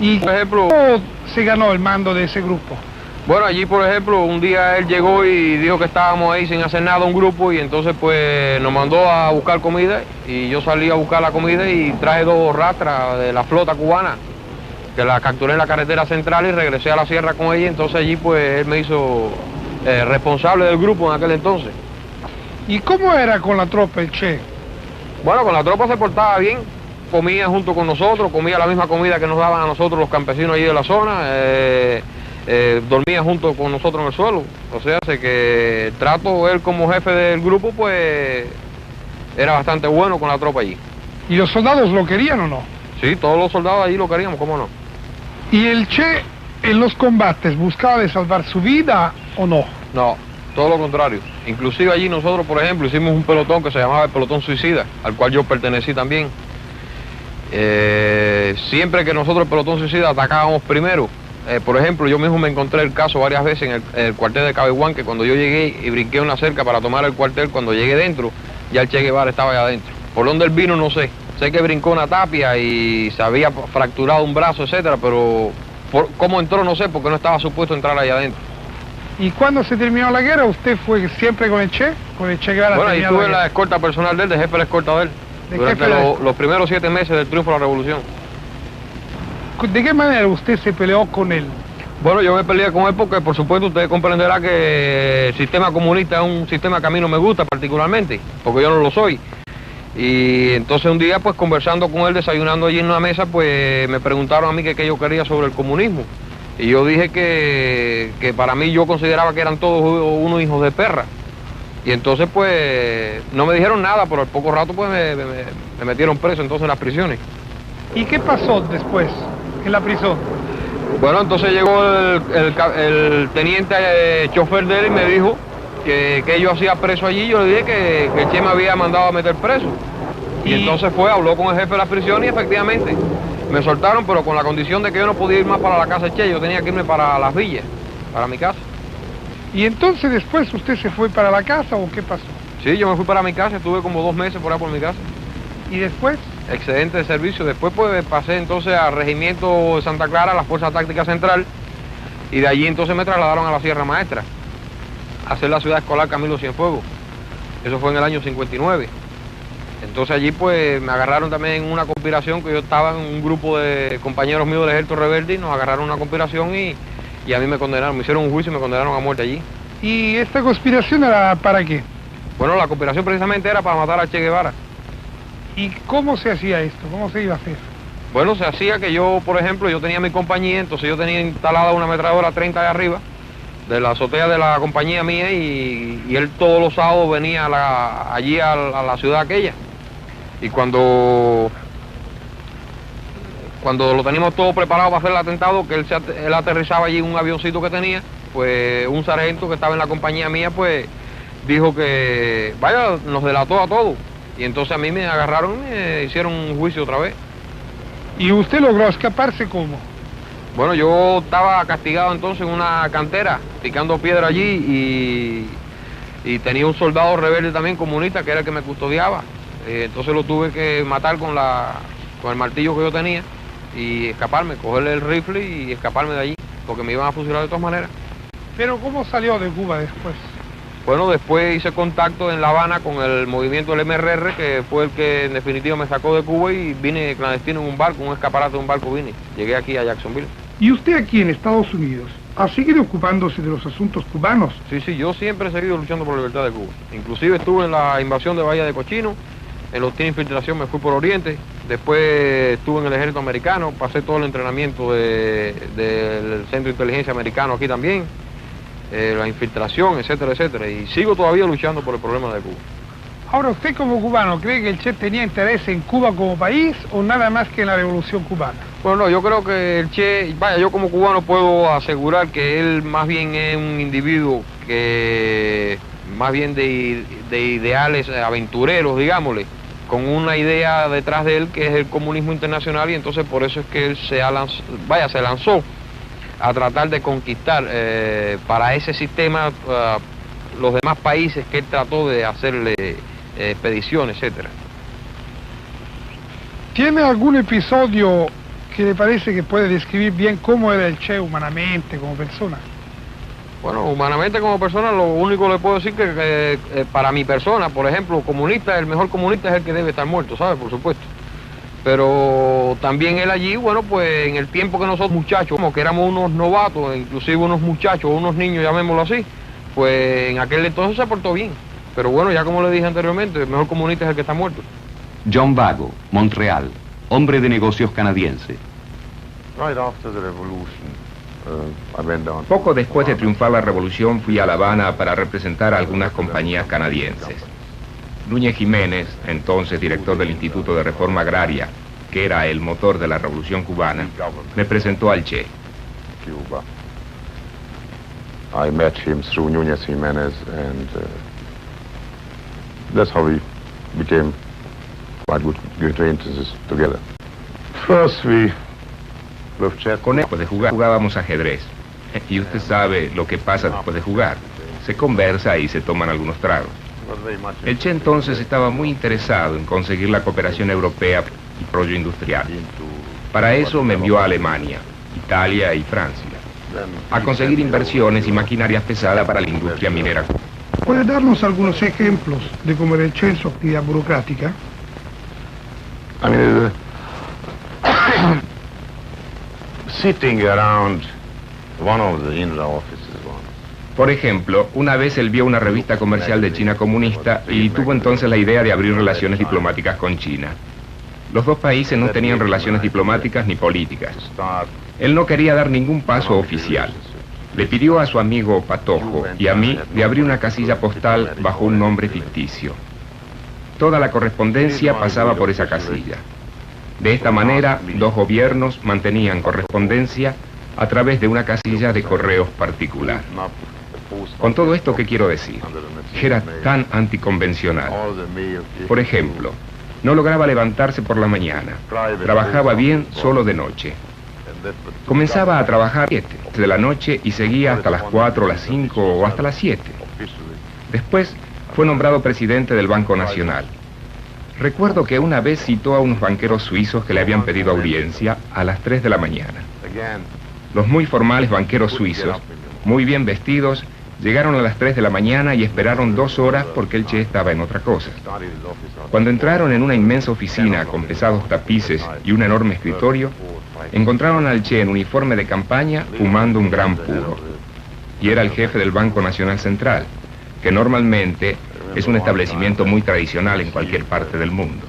¿Y
por ejemplo,
cómo se ganó el mando de ese grupo?
Bueno, allí por ejemplo, un día él llegó y dijo que estábamos ahí sin hacer nada un grupo y entonces pues nos mandó a buscar comida y yo salí a buscar la comida y traje 2 rastras de la flota cubana que la capturé en la carretera central y regresé a la sierra con ella, entonces allí pues él me hizo responsable del grupo en aquel entonces.
¿Y cómo era con la tropa el Che?
Bueno, con la tropa se portaba bien, comía junto con nosotros, comía la misma comida que nos daban a nosotros los campesinos allí de la zona, dormía junto con nosotros en el suelo, o sea, hace que el trato, él como jefe del grupo, pues era bastante bueno con la tropa allí.
¿Y los soldados lo querían o no?
Sí, todos los soldados allí lo queríamos, ¿cómo no?
¿Y el Che en los combates buscaba de salvar su vida o no?
No, todo lo contrario. Inclusive allí nosotros, por ejemplo, hicimos un pelotón que se llamaba el Pelotón Suicida, al cual yo pertenecí también. Siempre que nosotros el Pelotón Suicida atacábamos primero, por ejemplo, yo mismo me encontré el caso varias veces en el cuartel de Cabeguán, que cuando yo llegué y brinqué una cerca para tomar el cuartel, cuando llegué dentro, ya el Che Guevara estaba allá adentro. Por dónde él vino no sé. Sé que brincó una tapia y se había fracturado un brazo, etcétera, pero cómo entró no sé, porque no estaba supuesto entrar allá adentro.
¿Y cuando se terminó la guerra, usted fue siempre con el Che? ¿Con el Che Guevara?
Bueno, ahí tuve la escolta personal de él, de jefe de la escolta de él, durante los primeros 7 meses del triunfo de la revolución.
¿De qué manera usted se peleó con él?
Bueno, yo me peleé con él porque, por supuesto, usted comprenderá que el sistema comunista es un sistema que a mí no me gusta particularmente, porque yo no lo soy. Y entonces un día, pues conversando con él, desayunando allí en una mesa, pues me preguntaron a mí qué yo quería sobre el comunismo. Y yo dije que para mí yo consideraba que eran todos unos hijos de perra. Y entonces pues no me dijeron nada, pero al poco rato pues me metieron preso entonces en las prisiones.
¿Y qué pasó después en la prisión?
Bueno, entonces llegó el teniente chofer de él y me dijo que yo hacía preso allí. Yo le dije que el Che me había mandado a meter preso. Y entonces habló con el jefe de la prisión y efectivamente me soltaron, pero con la condición de que yo no podía ir más para la casa de Che, yo tenía que irme para las villas, para mi casa.
¿Y entonces después usted se fue para la casa o qué pasó?
Sí, yo me fui para mi casa, estuve como 2 meses por ahí por mi casa.
¿Y después?
Excedente de servicio. Después pues pasé entonces al regimiento de Santa Clara, a la Fuerza Táctica Central, y de allí entonces me trasladaron a la Sierra Maestra, a hacer la ciudad escolar Camilo Cienfuegos. Eso fue en el año 59. Entonces allí pues me agarraron también en una conspiración, que yo estaba en un grupo de compañeros míos del Ejército Rebelde y nos agarraron en una conspiración y a mí me condenaron, me hicieron un juicio y me condenaron a muerte allí.
¿Y esta conspiración era para qué?
Bueno, la conspiración precisamente era para matar a Che Guevara.
¿Y cómo se hacía esto? ¿Cómo se iba a hacer?
Bueno, se hacía que yo, por ejemplo, yo tenía mi compañía, entonces yo tenía instalada una ametralladora 30 de arriba, de la azotea de la compañía mía, y él todos los sábados venía allí a la ciudad aquella. Y cuando lo teníamos todo preparado para hacer el atentado, que él aterrizaba allí en un avioncito que tenía, pues un sargento que estaba en la compañía mía, pues dijo que, vaya, nos delató a todos. Y entonces a mí me agarraron y me hicieron un juicio otra vez.
¿Y usted logró escaparse cómo?
Bueno, yo estaba castigado entonces en una cantera, picando piedra allí, y tenía un soldado rebelde también comunista, que era el que me custodiaba. Entonces lo tuve que matar con el martillo que yo tenía y escaparme, cogerle el rifle y escaparme de allí, porque me iban a fusilar de todas maneras.
¿Pero cómo salió de Cuba después?
Bueno, después hice contacto en La Habana con el movimiento del MRR, que fue el que en definitiva me sacó de Cuba, y vine clandestino en un barco, un escaparate de un barco vine. Llegué aquí a Jacksonville.
¿Y usted aquí en Estados Unidos ¿Ha seguido ocupándose de los asuntos cubanos?
Sí, yo siempre he seguido luchando por la libertad de Cuba. Inclusive estuve en la invasión de Bahía de Cochino, en los tiros de infiltración me fui por Oriente, después estuve en el ejército americano, pasé todo el entrenamiento del Centro de Inteligencia americano aquí también, la infiltración, etcétera, etcétera, y sigo todavía luchando por el problema de Cuba.
Ahora, ¿usted como cubano cree que el Che tenía interés en Cuba como país o nada más que en la revolución cubana?
Bueno, yo creo que el Che, yo como cubano puedo asegurar que él más bien es un individuo que, más bien de ideales aventureros, digámosle, con una idea detrás de él que es el comunismo internacional, y entonces por eso es que él se lanzó a tratar de conquistar para ese sistema los demás países que él trató de hacerle expediciones, etcétera.
¿Tiene algún episodio que le parece que puede describir bien cómo era el Che humanamente, como persona?
Bueno, humanamente como persona, lo único que le puedo decir que para mi persona, por ejemplo, comunista, el mejor comunista es el que debe estar muerto, ¿sabes? Por supuesto. Pero también él allí, bueno, pues en el tiempo que nosotros muchachos, como que éramos unos novatos, inclusive unos muchachos, unos niños, llamémoslo así, pues en aquel entonces se portó bien. Pero bueno, ya como le dije anteriormente, el mejor comunista es el que está muerto.
John Bago, Montreal, hombre de negocios canadiense.
Poco después de triunfar la revolución fui a La Habana para representar a algunas compañías canadienses. Núñez Jiménez, entonces director del Instituto de Reforma Agraria, que era el motor de la revolución cubana, me presentó al Che.
I met him through Núñez Jiménez, and that's how we became quite good acquaintances together. First we loved chess.
Con él, después de jugar, jugábamos ajedrez. Y usted sabe lo que pasa después de jugar. Se conversa y se toman algunos tragos. El Che entonces estaba muy interesado en conseguir la cooperación europea y rollo industrial. Para eso me envió a Alemania, Italia y Francia, a conseguir inversiones y maquinarias pesadas para la industria minera.
¿Puede darnos algunos ejemplos de cómo era el Che en su actividad burocrática?
I mean, sitting around one of the Indra offices.
Por ejemplo, una vez él vio una revista comercial de China comunista y tuvo entonces la idea de abrir relaciones diplomáticas con China. Los dos países no tenían relaciones diplomáticas ni políticas. Él no quería dar ningún paso oficial. Le pidió a su amigo Patojo y a mí de abrir una casilla postal bajo un nombre ficticio. Toda la correspondencia pasaba por esa casilla. De esta manera, dos gobiernos mantenían correspondencia a través de una casilla de correos particular. Con todo esto, ¿qué quiero decir? Era tan anticonvencional. Por ejemplo, no lograba levantarse por la mañana. Trabajaba bien solo de noche. Comenzaba a trabajar a las 7 de la noche y seguía hasta las 4, las 5 o hasta las 7. Después fue nombrado presidente del Banco Nacional. Recuerdo que una vez citó a unos banqueros suizos que le habían pedido audiencia a las 3 de la mañana. Los muy formales banqueros suizos, muy bien vestidos, llegaron a las 3 de la mañana y esperaron 2 horas porque el Che estaba en otra cosa. Cuando entraron en una inmensa oficina con pesados tapices y un enorme escritorio, encontraron al Che en uniforme de campaña fumando un gran puro. Y era el jefe del Banco Nacional Central, que normalmente es un establecimiento muy tradicional en cualquier parte del mundo.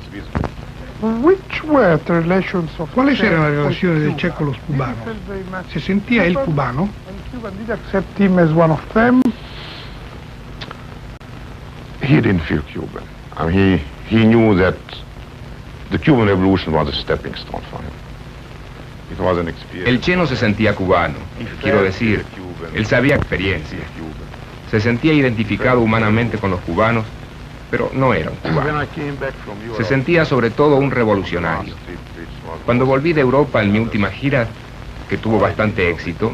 ¿Cuáles eran las relaciones de Che con los cubanos? ¿Se sentía él cubano?
He didn't feel Cuban. I mean, he knew that the Cuban Revolution was a stepping stone for him. It was an experience.
El Che no se sentía cubano. Quiero decir, él sabía experiencia. Se sentía identificado humanamente con los cubanos, pero no era un cubano. Se sentía sobre todo un revolucionario. Cuando volví de Europa en mi última gira, que tuvo bastante éxito,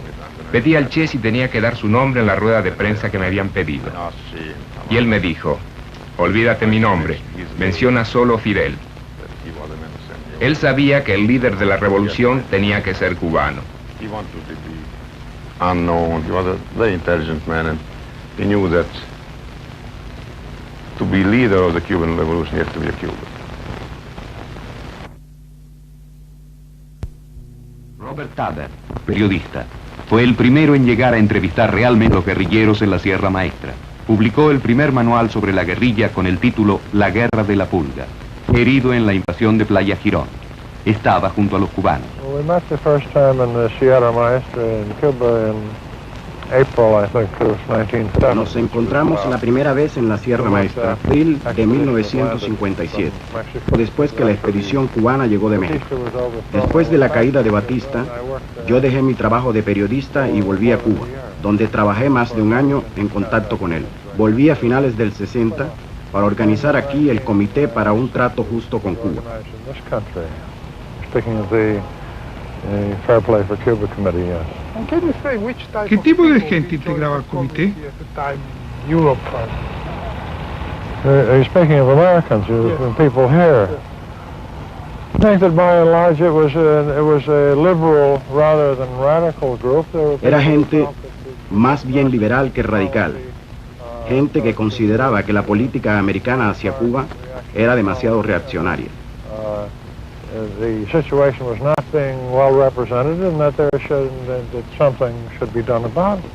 pedí al Che si tenía que dar su nombre en la rueda de prensa que me habían pedido. Y él me dijo, olvídate mi nombre, menciona solo Fidel. Él sabía que el líder de la revolución tenía que ser cubano.
Unknown, he was a very intelligent man, and he knew that to be leader of the Cuban Revolution, he had to be a Cuban.
Robert Taber, periodista. Fue el primero en llegar a entrevistar realmente a los guerrilleros en la Sierra Maestra. Publicó el primer manual sobre la guerrilla con el título La Guerra de la Pulga. Herido en la invasión de Playa Girón. Estaba junto a los cubanos.
We met the first time in the Sierra Maestra in Cuba in April, I think it was 1970.
Nos encontramos la primera vez en la Sierra Maestra, abril de 1957, después que la expedición cubana llegó de México. Después de la caída de Batista, yo dejé mi trabajo de periodista y volví a Cuba, donde trabajé más de un año en contacto con él. Volví a finales del 60 para organizar aquí el Comité para un Trato Justo con Cuba.
Fair Play for Cuba Committee, yes.
¿Qué tipo de gente integraba el comité?
Are you speaking of Americans, people here? I think that by and large it was a liberal rather than radical group.
Era gente más bien liberal que radical. Gente que consideraba que la política americana hacia Cuba era demasiado reaccionaria.
The situation was not being well represented and that something should be done about it.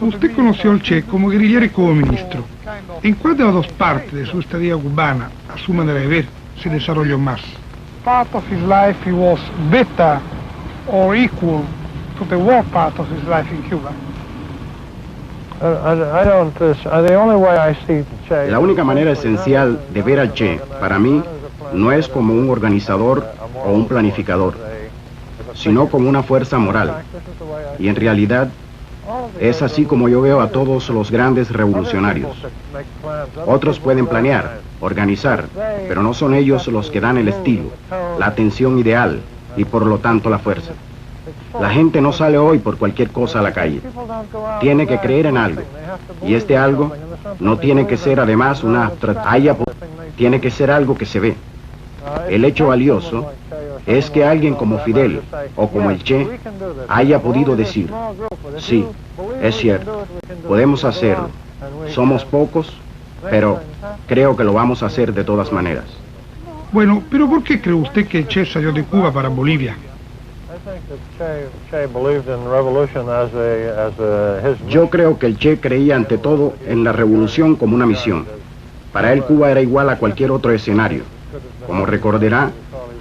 Usted conoció al Che como guerrillero y como ministro. ¿En cuál de las dos partes de su estadía cubana, a su manera de ver, se desarrolló más?
Part of his life he was better or equal to the war part of his life in Cuba.
La única manera esencial de ver al Che, para mí, no es como un organizador o un planificador, sino como una fuerza moral. Y en realidad, es así como yo veo a todos los grandes revolucionarios. Otros pueden planear, organizar, pero no son ellos los que dan el estilo, la atención ideal y por lo tanto la fuerza. La gente no sale hoy por cualquier cosa a la calle. Tiene que creer en algo. Y este algo no tiene que ser además una tiene que ser algo que se ve. El hecho valioso es que alguien como Fidel o como el Che haya podido decir, sí, es cierto, podemos hacerlo, somos pocos, pero creo que lo vamos a hacer de todas maneras.
Bueno, pero ¿por qué cree usted que el Che salió de Cuba para Bolivia?
Yo creo que el Che creía ante todo en la revolución como una misión. Para él Cuba era igual a cualquier otro escenario. Como recordará,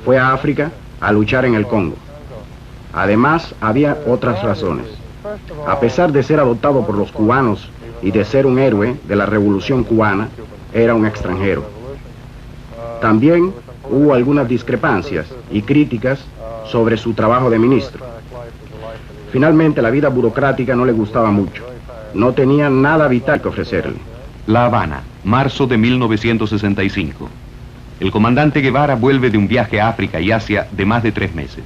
fue a África a luchar en el Congo. Además, había otras razones. A pesar de ser adoptado por los cubanos y de ser un héroe de la revolución cubana, era un extranjero. También hubo algunas discrepancias y críticas sobre su trabajo de ministro. Finalmente, la vida burocrática no le gustaba mucho. No tenía nada vital que ofrecerle.
La Habana, marzo de 1965. El comandante Guevara vuelve de un viaje a África y Asia de más de 3 meses.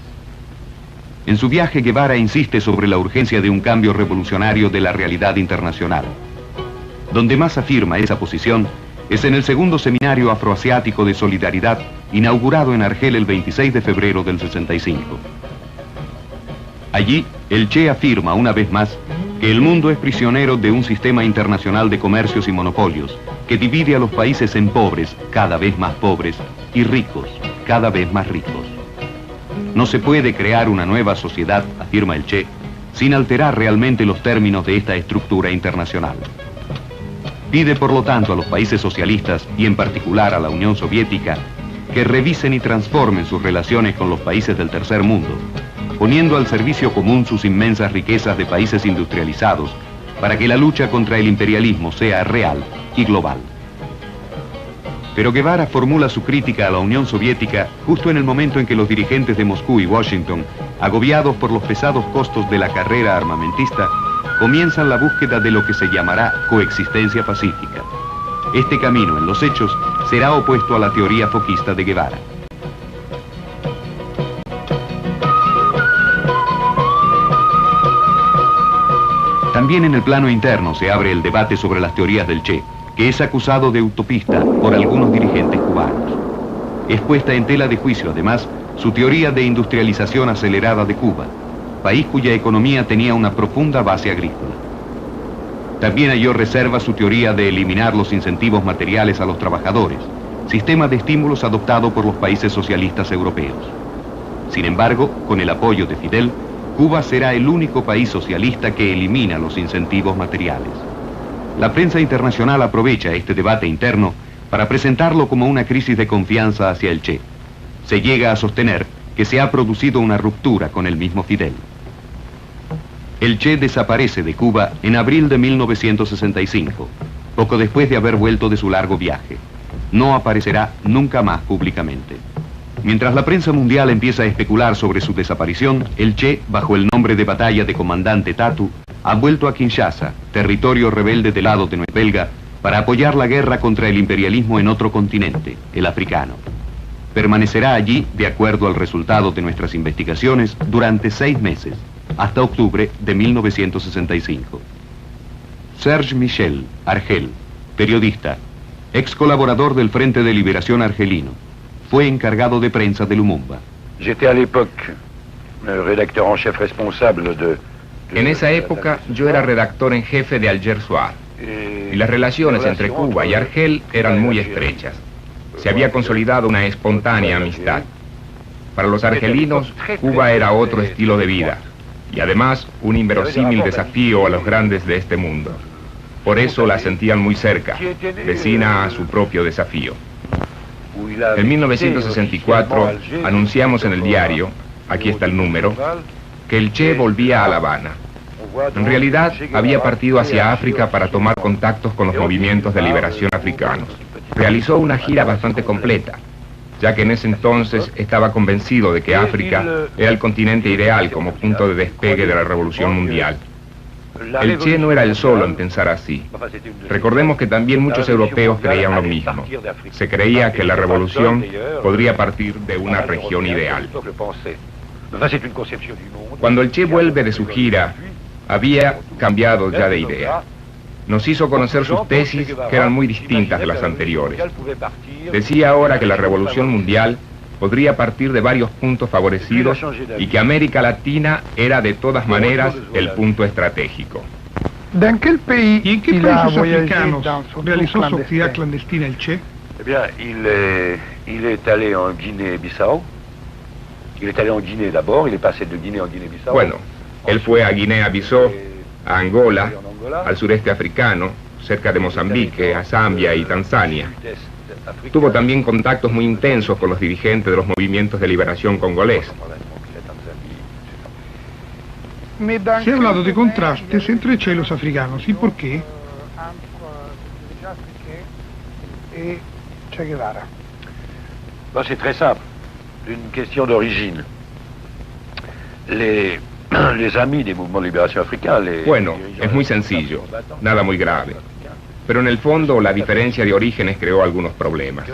En su viaje, Guevara insiste sobre la urgencia de un cambio revolucionario de la realidad internacional. Donde más afirma esa posición es en el segundo seminario afroasiático de solidaridad, inaugurado en Argel el 26 de febrero del 65. Allí, el Che afirma una vez más que el mundo es prisionero de un sistema internacional de comercios y monopolios que divide a los países en pobres, cada vez más pobres, y ricos, cada vez más ricos. No se puede crear una nueva sociedad, afirma el Che, sin alterar realmente los términos de esta estructura internacional. Pide por lo tanto a los países socialistas, y en particular a la Unión Soviética, que revisen y transformen sus relaciones con los países del tercer mundo, poniendo al servicio común sus inmensas riquezas de países industrializados, para que la lucha contra el imperialismo sea real y global. Pero Guevara formula su crítica a la Unión Soviética justo en el momento en que los dirigentes de Moscú y Washington, agobiados por los pesados costos de la carrera armamentista, comienzan la búsqueda de lo que se llamará coexistencia pacífica. Este camino, en los hechos, será opuesto a la teoría foquista de Guevara. También en el plano interno se abre el debate sobre las teorías del Che, que es acusado de utopista por algunos dirigentes cubanos. Es puesta en tela de juicio, además, su teoría de industrialización acelerada de Cuba, país cuya economía tenía una profunda base agrícola. También halló reserva su teoría de eliminar los incentivos materiales a los trabajadores, sistema de estímulos adoptado por los países socialistas europeos. Sin embargo, con el apoyo de Fidel, Cuba será el único país socialista que elimina los incentivos materiales. La prensa internacional aprovecha este debate interno para presentarlo como una crisis de confianza hacia el Che. Se llega a sostener que se ha producido una ruptura con el mismo Fidel. El Che desaparece de Cuba en abril de 1965, poco después de haber vuelto de su largo viaje. No aparecerá nunca más públicamente. Mientras la prensa mundial empieza a especular sobre su desaparición, el Che, bajo el nombre de batalla de comandante Tatu, ha vuelto a Kinshasa, territorio rebelde del lado de Nueva Belga, para apoyar la guerra contra el imperialismo en otro continente, el africano. Permanecerá allí, de acuerdo al resultado de nuestras investigaciones, durante 6 meses, hasta octubre de 1965. Serge Michel, Argel, periodista, ex colaborador del Frente de Liberación Argelino, fue encargado de prensa de Lumumba.
En esa época yo era redactor en jefe de Alger Soir, y las relaciones entre Cuba y Argel eran muy estrechas. Se había consolidado una espontánea amistad. Para los argelinos, Cuba era otro estilo de vida, y además un inverosímil desafío a los grandes de este mundo. Por eso la sentían muy cerca, vecina a su propio desafío. En 1964 anunciamos en el diario, aquí está el número, que el Che volvía a La Habana. En realidad había partido hacia África para tomar contactos con los movimientos de liberación africanos. Realizó una gira bastante completa, ya que en ese entonces estaba convencido de que África era el continente ideal como punto de despegue de la revolución mundial. El Che no era el solo en pensar así. Recordemos que también muchos europeos creían lo mismo. Se creía que la revolución podría partir de una región ideal. Cuando el Che vuelve de su gira, había cambiado ya de idea. Nos hizo conocer sus tesis, que eran muy distintas de las anteriores. Decía ahora que la revolución mundial podría partir de varios puntos favorecidos y que América Latina era de todas maneras el punto estratégico.
¿Y en qué países africanos realizó su actividad clandestina el Che?
Il est allé en Guinée-Bissau. Il est allé en Guinée d'abord, il est passé de Guinée en Guinée-Bissau.
Bueno, él fue a Guinea-Bissau, a Angola, al sureste africano, cerca de Mozambique, a Zambia y Tanzania. Tuvo también contactos muy intensos con los dirigentes de los movimientos de liberación congolés.
Se ha hablado de contrastes entre Che y los africanos. ¿Y por qué?
Che Guevara.
C'est très simple, une question d'origine. Les amis des mouvements de libération africains...
Bueno, es muy sencillo, nada muy grave. Pero en el fondo la diferencia de orígenes creó algunos problemas.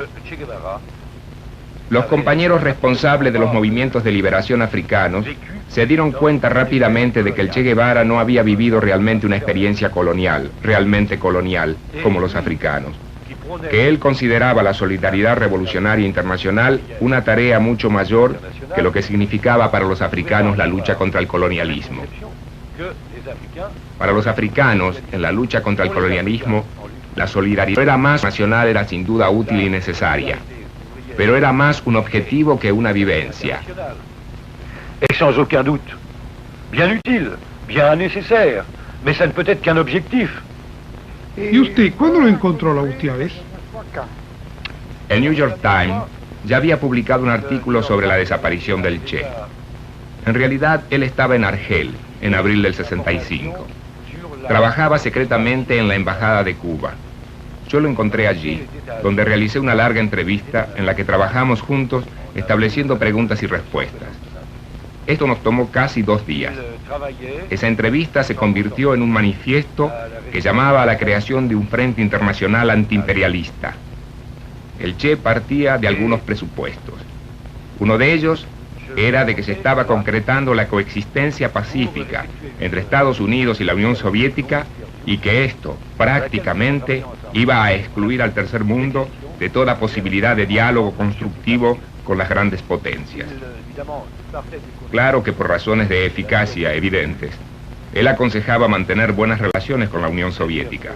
Los compañeros responsables de los movimientos de liberación africanos se dieron cuenta rápidamente de que el Che Guevara no había vivido realmente una experiencia colonial, realmente colonial, como los africanos. Que él consideraba la solidaridad revolucionaria internacional una tarea mucho mayor que lo que significaba para los africanos la lucha contra el colonialismo. Para los africanos, en la lucha contra el colonialismo, la solidaridad era más nacional, era sin duda útil y necesaria, pero era más un objetivo que una vivencia.
Et sans aucun doute, bien utile, bien nécessaire, mais ça ne peut être qu'un objectif.
¿Y usted cuándo lo encontró la última vez?
El New York Times ya había publicado un artículo sobre la desaparición del Che. En realidad, él estaba en Argel, en abril del 65. Trabajaba secretamente en la Embajada de Cuba. Yo lo encontré allí, donde realicé una larga entrevista en la que trabajamos juntos estableciendo preguntas y respuestas. Esto nos tomó casi 2 días. Esa entrevista se convirtió en un manifiesto que llamaba a la creación de un frente internacional antiimperialista. El Che partía de algunos presupuestos. Uno de ellos era de que se estaba concretando la coexistencia pacífica entre Estados Unidos y la Unión Soviética y que esto prácticamente iba a excluir al tercer mundo de toda posibilidad de diálogo constructivo con las grandes potencias. Claro que por razones de eficacia evidentes, él aconsejaba mantener buenas relaciones con la Unión Soviética.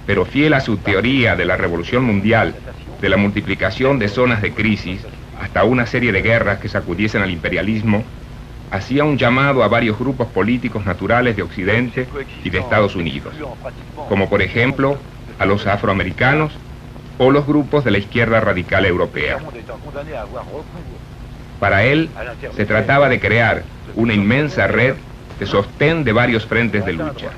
Pero fiel a su teoría de la revolución mundial, de la multiplicación de zonas de crisis, hasta una serie de guerras que sacudiesen al imperialismo, hacía un llamado a varios grupos políticos naturales de Occidente y de Estados Unidos, como por ejemplo a los afroamericanos o los grupos de la izquierda radical europea. Para él, se trataba de crear una inmensa red de sostén de varios frentes de lucha.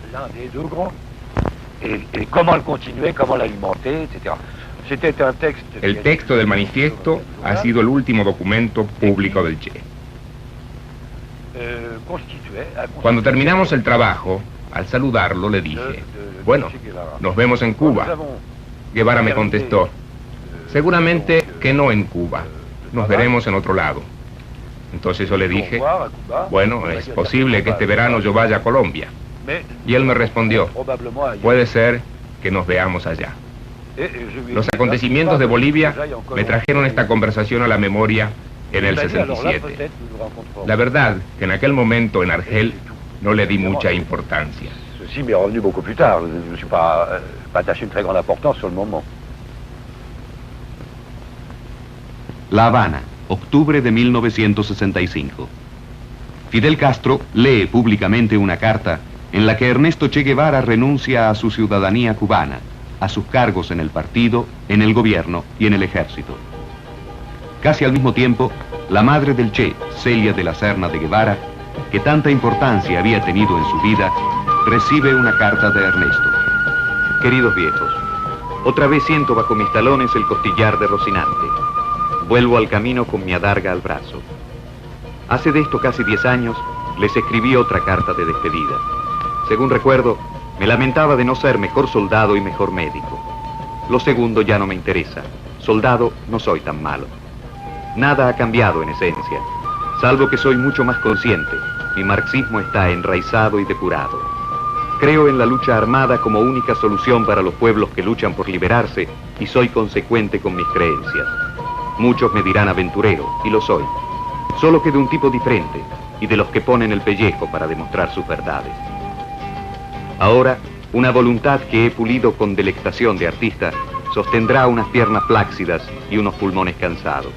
El texto del manifiesto ha sido el último documento público del Che. Cuando terminamos el trabajo, al saludarlo le dije, bueno, nos vemos en Cuba. Guevara me contestó, seguramente que no en Cuba, nos veremos en otro lado. Entonces yo le dije, bueno, es posible que este verano yo vaya a Colombia. Y él me respondió, puede ser que nos veamos allá. Los acontecimientos de Bolivia me trajeron esta conversación a la memoria en el 67. La verdad que en aquel momento en Argel no le di mucha importancia.
Ceci m'est revenu beaucoup plus tard. Je ne suis pas attaché une très grande importance sur le moment.
La Habana, octubre de 1965. Fidel Castro lee públicamente una carta en la que Ernesto Che Guevara renuncia a su ciudadanía cubana, a sus cargos en el partido, en el gobierno y en el ejército. Casi al mismo tiempo, la madre del Che, Celia de la Serna de Guevara, que tanta importancia había tenido en su vida, recibe una carta de Ernesto.
Queridos viejos, otra vez siento bajo mis talones el costillar de Rocinante. Vuelvo al camino con mi adarga al brazo. Hace de esto casi 10 años, les escribí otra carta de despedida. Según recuerdo, me lamentaba de no ser mejor soldado y mejor médico. Lo segundo ya no me interesa. Soldado no soy tan malo. Nada ha cambiado en esencia, salvo que soy mucho más consciente. Mi marxismo está enraizado y depurado. Creo en la lucha armada como única solución para los pueblos que luchan por liberarse y soy consecuente con mis creencias. Muchos me dirán aventurero, y lo soy. Solo que de un tipo diferente y de los que ponen el pellejo para demostrar sus verdades. Ahora, una voluntad que he pulido con delectación de artista sostendrá unas piernas flácidas y unos pulmones cansados.